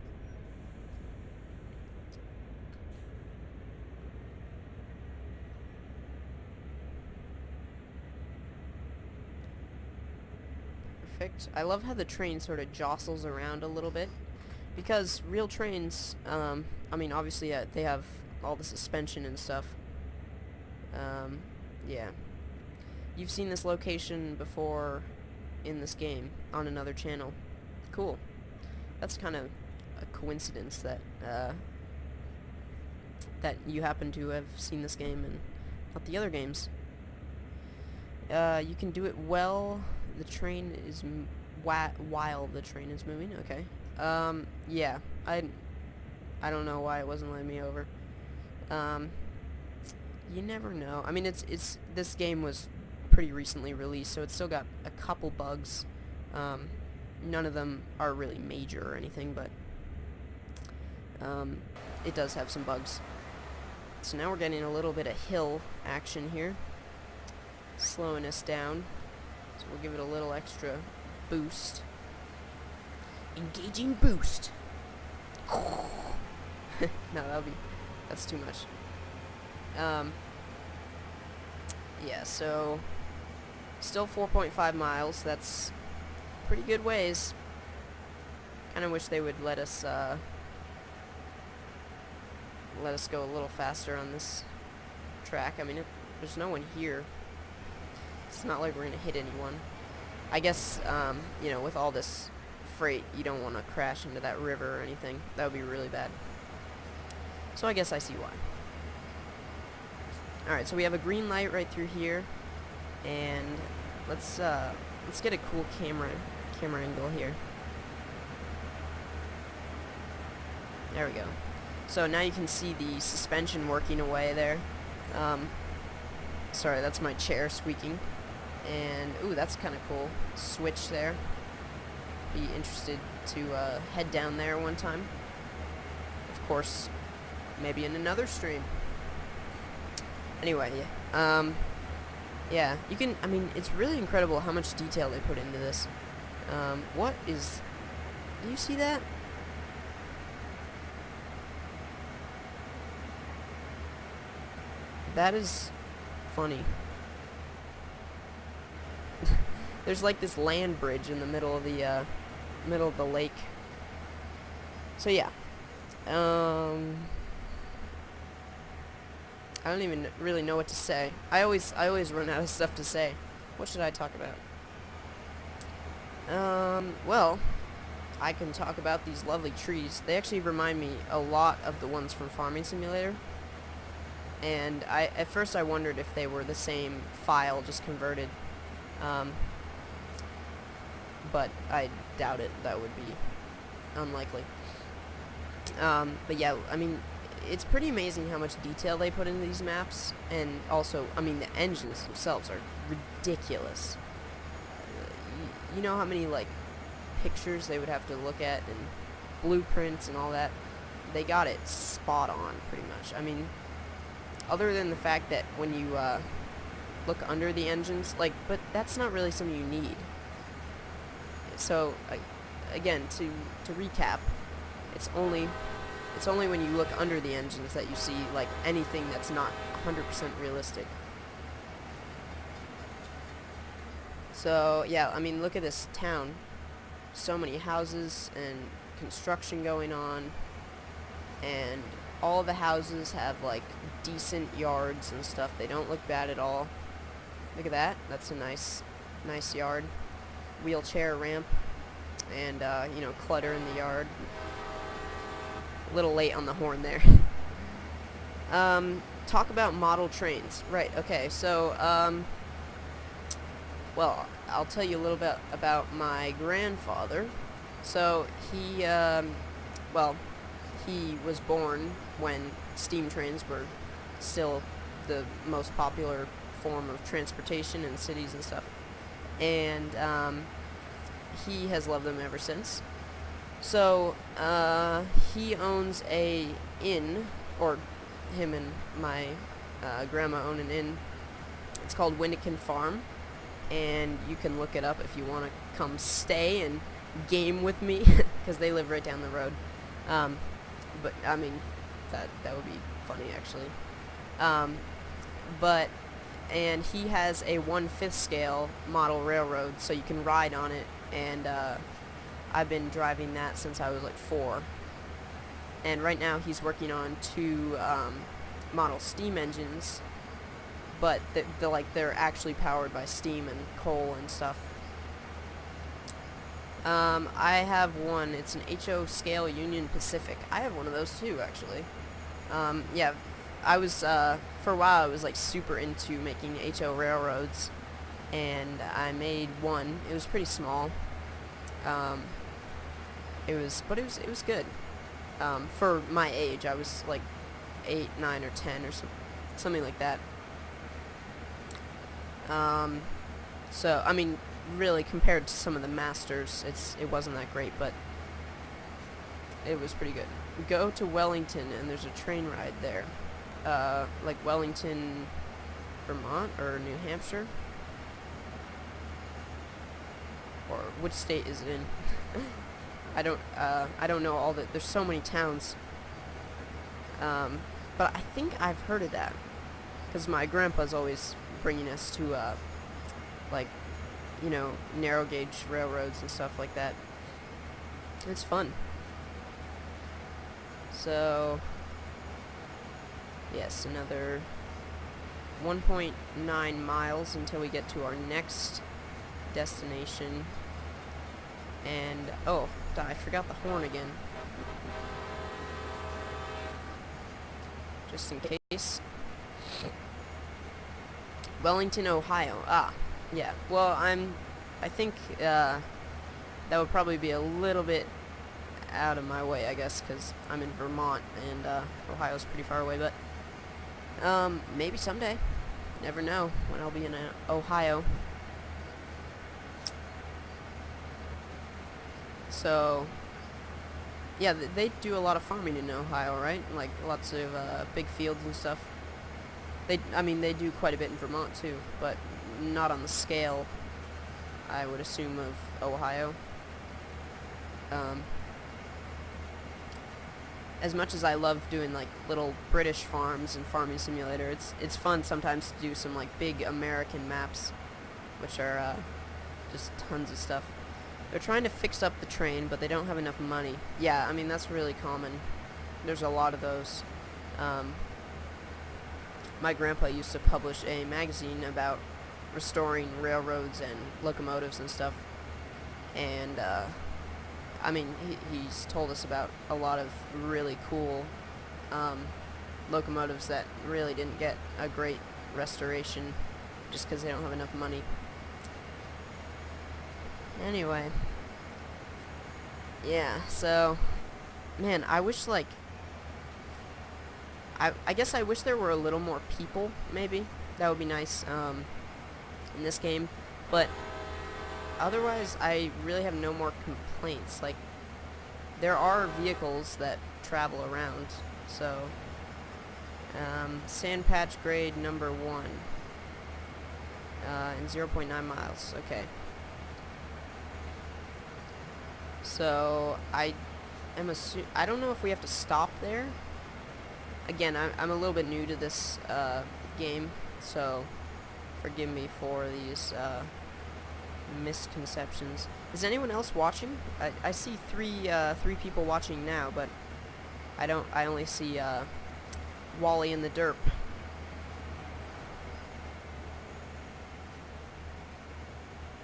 Perfect. I love how the train sort of jostles around a little bit, because real trains, I mean, obviously they have all the suspension and stuff. Yeah. You've seen this location before in this game on another channel. Cool. That's kind of a coincidence that that you happen to have seen this game and not the other games. You can do it well. The train is while the train is moving. Okay. Yeah. I don't know why it wasn't letting me over. You never know. I mean, it's this game was pretty recently released, so it's still got a couple bugs. None of them are really major or anything, but it does have some bugs. So now we're getting a little bit of hill action here, slowing us down. So we'll give it a little extra boost. Engaging boost. No, that's too much. Yeah, so still 4.5 miles. That's pretty good ways. Kind of wish they would let us go a little faster on this track. I mean, there's no one here. It's not like we're gonna hit anyone. I guess you know, with all this freight, you don't want to crash into that river or anything. That would be really bad. So I guess I see why. Alright, so we have a green light right through here, and let's get a cool camera angle here. There we go. So now you can see the suspension working away there. Sorry, that's my chair squeaking. And, ooh, that's kind of cool. Switch there. Be interested to head down there one time. Of course, maybe in another stream. Anyway, yeah, you can, I mean, it's really incredible how much detail they put into this. What is, do you see that? That is funny. There's like this land bridge in the middle of the lake. So yeah, I don't even really know what to say. I always run out of stuff to say. What should I talk about? Well, I can talk about these lovely trees. They actually remind me a lot of the ones from Farming Simulator. And at first I wondered if they were the same file, just converted. But I doubt it. That would be unlikely. But yeah, I mean, it's pretty amazing how much detail they put into these maps, and also, I mean, the engines themselves are ridiculous. You know how many, like, pictures they would have to look at, and blueprints and all that? They got it spot on, pretty much. I mean, other than the fact that when you, look under the engines, like, but that's not really something you need. So, again, to recap, it's only when you look under the engines that you see, like, anything that's not 100% realistic. So, yeah, I mean, look at this town. So many houses and construction going on, and all the houses have, like, decent yards and stuff. They don't look bad at all. Look at that. That's a nice yard. Wheelchair ramp, and, you know, clutter in the yard. A little late on the horn there. Talk about model trains. Right, okay, so, well, I'll tell you a little bit about my grandfather. So, he was born when steam trains were still the most popular form of transportation in cities and stuff. And, he has loved them ever since. So, he owns a inn, or him and my grandma own an inn. It's called Winnikin Farm, and you can look it up if you want to come stay and game with me, because they live right down the road. But, I mean, that would be funny, actually. And he has a 1/5 scale model railroad, so you can ride on it, and, I've been driving that since I was like 4. And right now he's working on 2 model steam engines, but they're actually powered by steam and coal and stuff. I have one. It's an HO scale Union Pacific. I have one of those too, actually. Yeah, I was for a while I was like super into making HO railroads, and I made one. It was pretty small. It was good. For my age, I was like 8, 9, or 10 or something like that. So, I mean, really, compared to some of the masters, it wasn't that great, but it was pretty good. Go to Wellington, and there's a train ride there. Like Wellington, Vermont, or New Hampshire? Or which state is it in? I don't know all the, there's so many towns. But I think I've heard of that, because my grandpa's always bringing us to, like, you know, narrow gauge railroads and stuff like that. It's fun. So, yes, another 1.9 miles until we get to our next destination. And, oh, I forgot the horn again. Just in case. Wellington, Ohio. Ah, yeah. Well, I think, that would probably be a little bit out of my way, I guess, because I'm in Vermont, and Ohio's pretty far away, but maybe someday. Never know when I'll be in Ohio. So, yeah, they do a lot of farming in Ohio, right? Like, lots of big fields and stuff. I mean, they do quite a bit in Vermont, too, but not on the scale, I would assume, of Ohio. As much as I love doing, like, little British farms and Farming Simulator, it's fun sometimes to do some, like, big American maps, which are, just tons of stuff. They're trying to fix up the train, but they don't have enough money. Yeah, I mean, that's really common. There's a lot of those. My grandpa used to publish a magazine about restoring railroads and locomotives and stuff. And, I mean, he's told us about a lot of really cool locomotives that really didn't get a great restoration just because they don't have enough money. Anyway. Yeah, so, man, I wish, like, I guess I wish there were a little more people, maybe. That would be nice, in this game. But otherwise, I really have no more complaints. Like, there are vehicles that travel around, so, sand patch grade number 1, and 0.9 miles, okay. So, I don't know if we have to stop there. Again, I'm a little bit new to this game, so forgive me for these misconceptions. Is anyone else watching? I see three people watching now, but I only see Wally in the derp.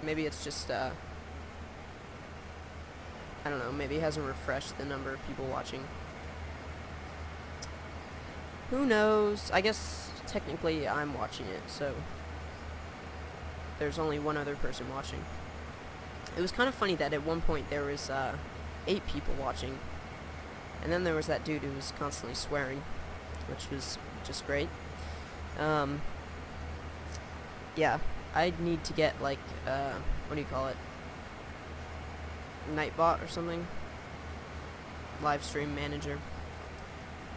Maybe it's just I don't know, maybe it hasn't refreshed the number of people watching. Who knows? I guess technically I'm watching it, so there's only one other person watching. It was kind of funny that at one point there was 8 people watching, and then there was that dude who was constantly swearing, which was just great. Yeah, I'd need to get, like, what do you call it? Nightbot or something? Livestream manager.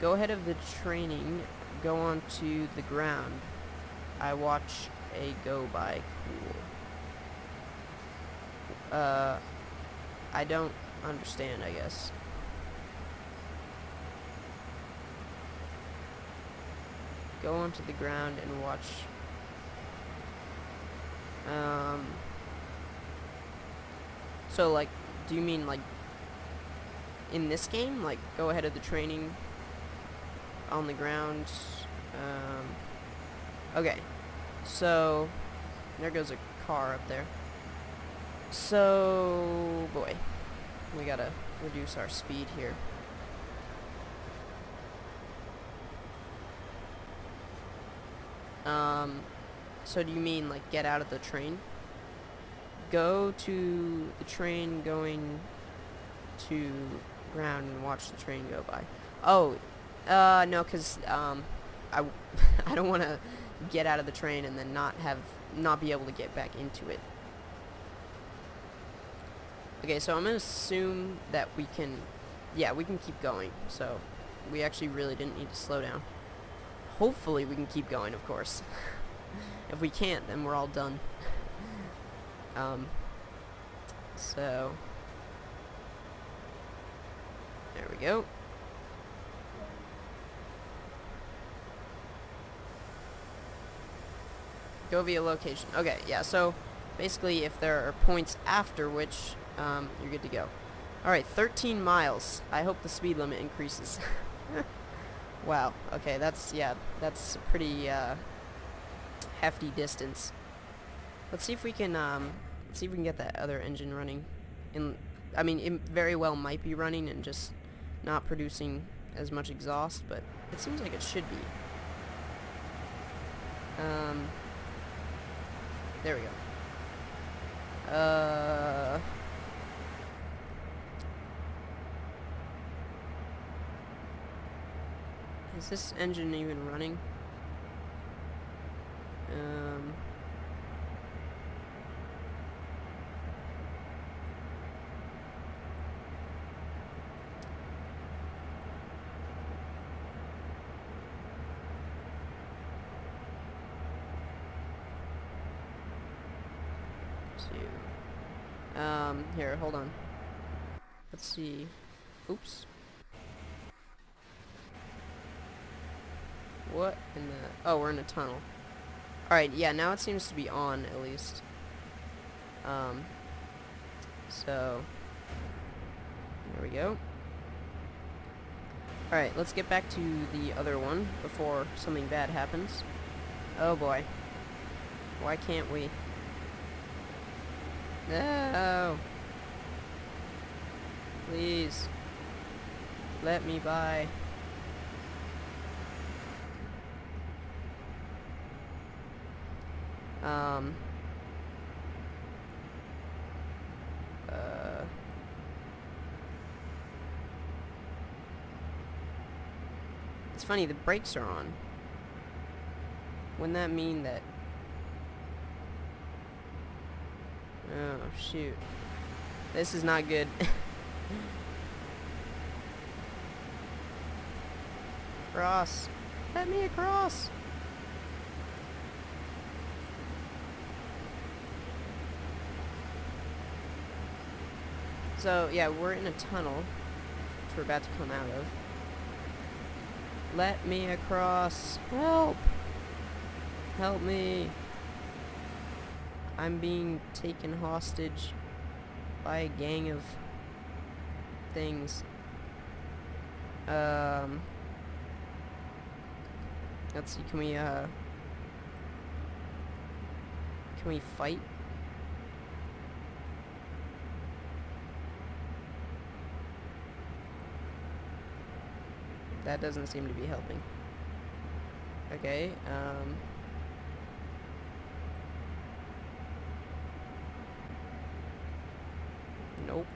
Go ahead of the training, go onto the ground. I watch a go by. Cool. I don't understand, I guess. Go onto the ground and watch. So, like, do you mean, like, in this game? Like, go ahead of the training on the ground? Okay. So, there goes a car up there. So, boy. We gotta reduce our speed here. So do you mean, like, get out of the train? Go to the train going to ground and watch the train go by. Oh, no, because, I don't want to get out of the train and then not be able to get back into it. Okay, so I'm going to assume that we can keep going. So we actually really didn't need to slow down. Hopefully we can keep going, of course. If we can't, then we're all done. So there we go. Go via location. Okay, yeah, so basically if there are points after which, you're good to go. Alright, 13 miles. I hope the speed limit increases. Wow, okay, that's a pretty, hefty distance. Let's see if we can get that other engine running. I mean, it very well might be running and just not producing as much exhaust, but it seems like it should be. There we go. Is this engine even running? Here, hold on. Let's see. Oops. What in the... Oh, we're in a tunnel. Alright, yeah, now it seems to be on, at least. So... There we go. Alright, let's get back to the other one before something bad happens. Oh boy. Why can't we? No! Please. Let me by. It's funny, the brakes are on. Wouldn't that mean that... Oh, shoot. This is not good. Cross. Let me across. So, yeah, we're in a tunnel, which we're about to come out of. Let me across. Help! Help me. I'm being taken hostage by a gang of things. Let's see, can we fight? That doesn't seem to be helping. Okay, nope.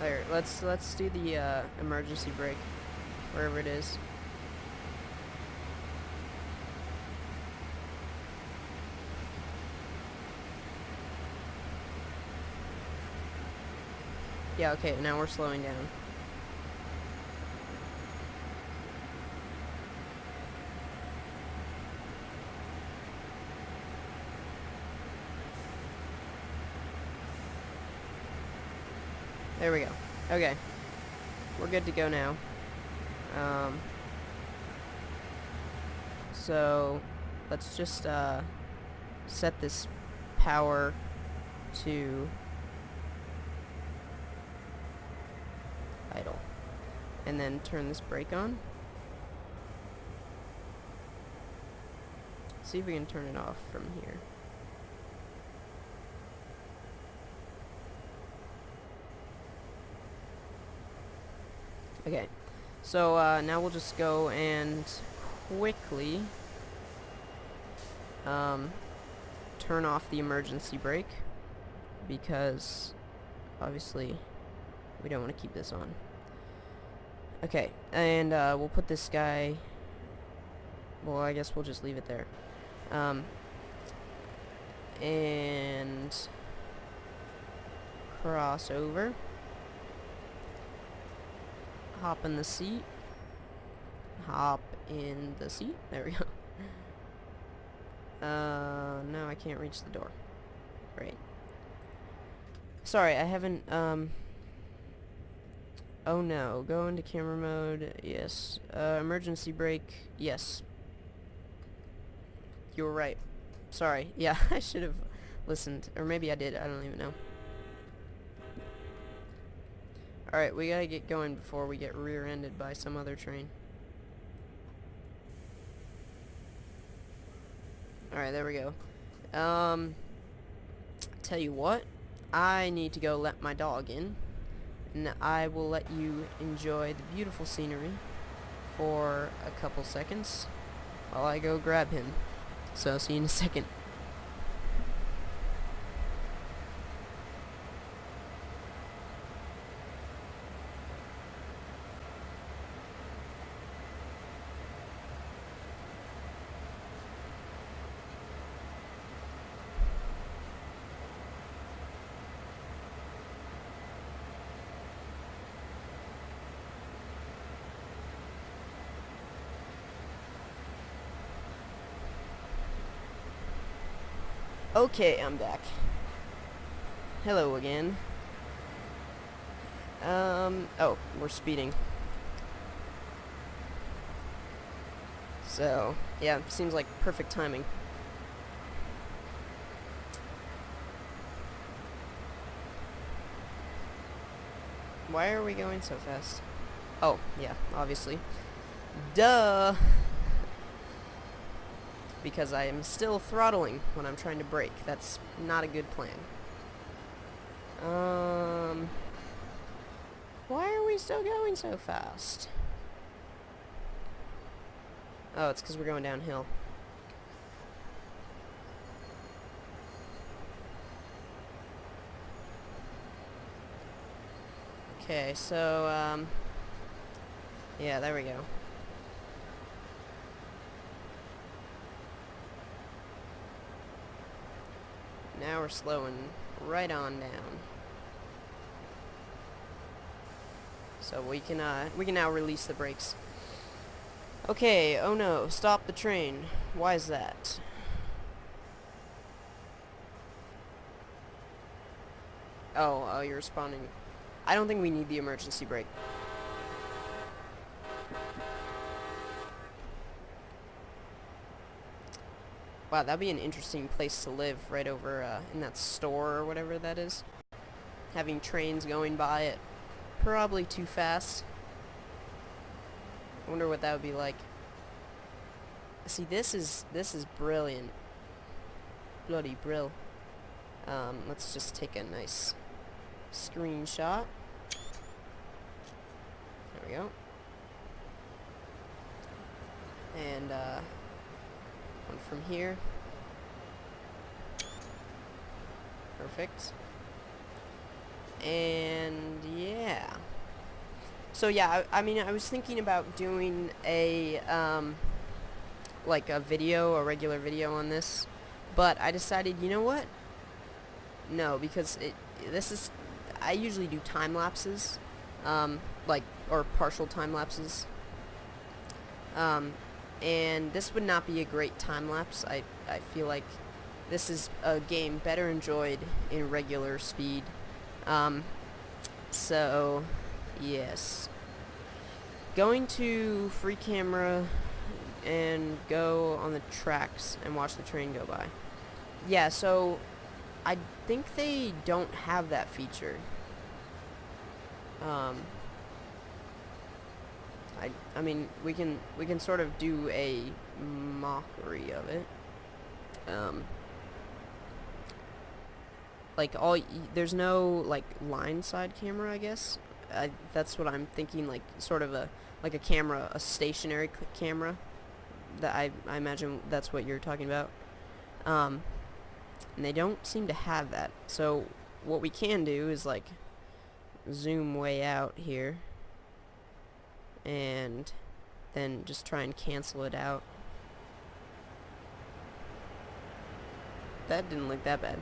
There, let's do the emergency brake, wherever it is. Yeah, okay, now we're slowing down. There we go. Okay. We're good to go now. So, let's just, set this power to idle. And then turn this brake on. See if we can turn it off from here. Okay, so now we'll just go and quickly turn off the emergency brake, because obviously we don't want to keep this on. Okay, and we'll put this guy, well, I guess we'll just leave it there. And cross over. Hop in the seat. Hop in the seat. There we go. No, I can't reach the door. Great. Sorry, I haven't, oh no. Go into camera mode. Yes. Emergency brake. Yes. You were right. Sorry. Yeah, I should have listened. Or maybe I did. I don't even know. Alright, we gotta get going before we get rear-ended by some other train. Alright, there we go. Tell you what, I need to go let my dog in, and I will let you enjoy the beautiful scenery for a couple seconds while I go grab him. So, see you in a second. Okay, I'm back. Hello again. Oh, we're speeding. So, yeah, seems like perfect timing. Why are we going so fast? Oh, yeah, obviously. Duh! Because I am still throttling when I'm trying to brake. That's not a good plan. Why are we still going so fast? Oh, it's because we're going downhill. Okay, so, yeah, there we go. Now we're slowing right on down. So we can now release the brakes. Okay, oh no, stop the train. Why is that? Oh, you're responding. I don't think we need the emergency brake. Wow, that'd be an interesting place to live, right over in that store or whatever that is. Having trains going by at probably too fast. I wonder what that would be like. See, this is brilliant. Bloody brill. Let's just take a nice screenshot. There we go. And one from here. Perfect. And yeah. So yeah, I mean, I was thinking about doing a like a regular video on this, but I decided, you know what? No, because I usually do time lapses, or partial time lapses, and this would not be a great time lapse. I feel like this is a game better enjoyed in regular speed. So yes, going to free camera and go on the tracks and watch the train go by. Yeah, so I think they don't have that feature. I mean, we can sort of do a mockery of it. Like there's no like line side camera, I guess. That's what I'm thinking, like sort of a camera, a stationary camera. That I imagine that's what you're talking about. And they don't seem to have that. So what we can do is like zoom way out here and then just try and cancel it out. That didn't look that bad.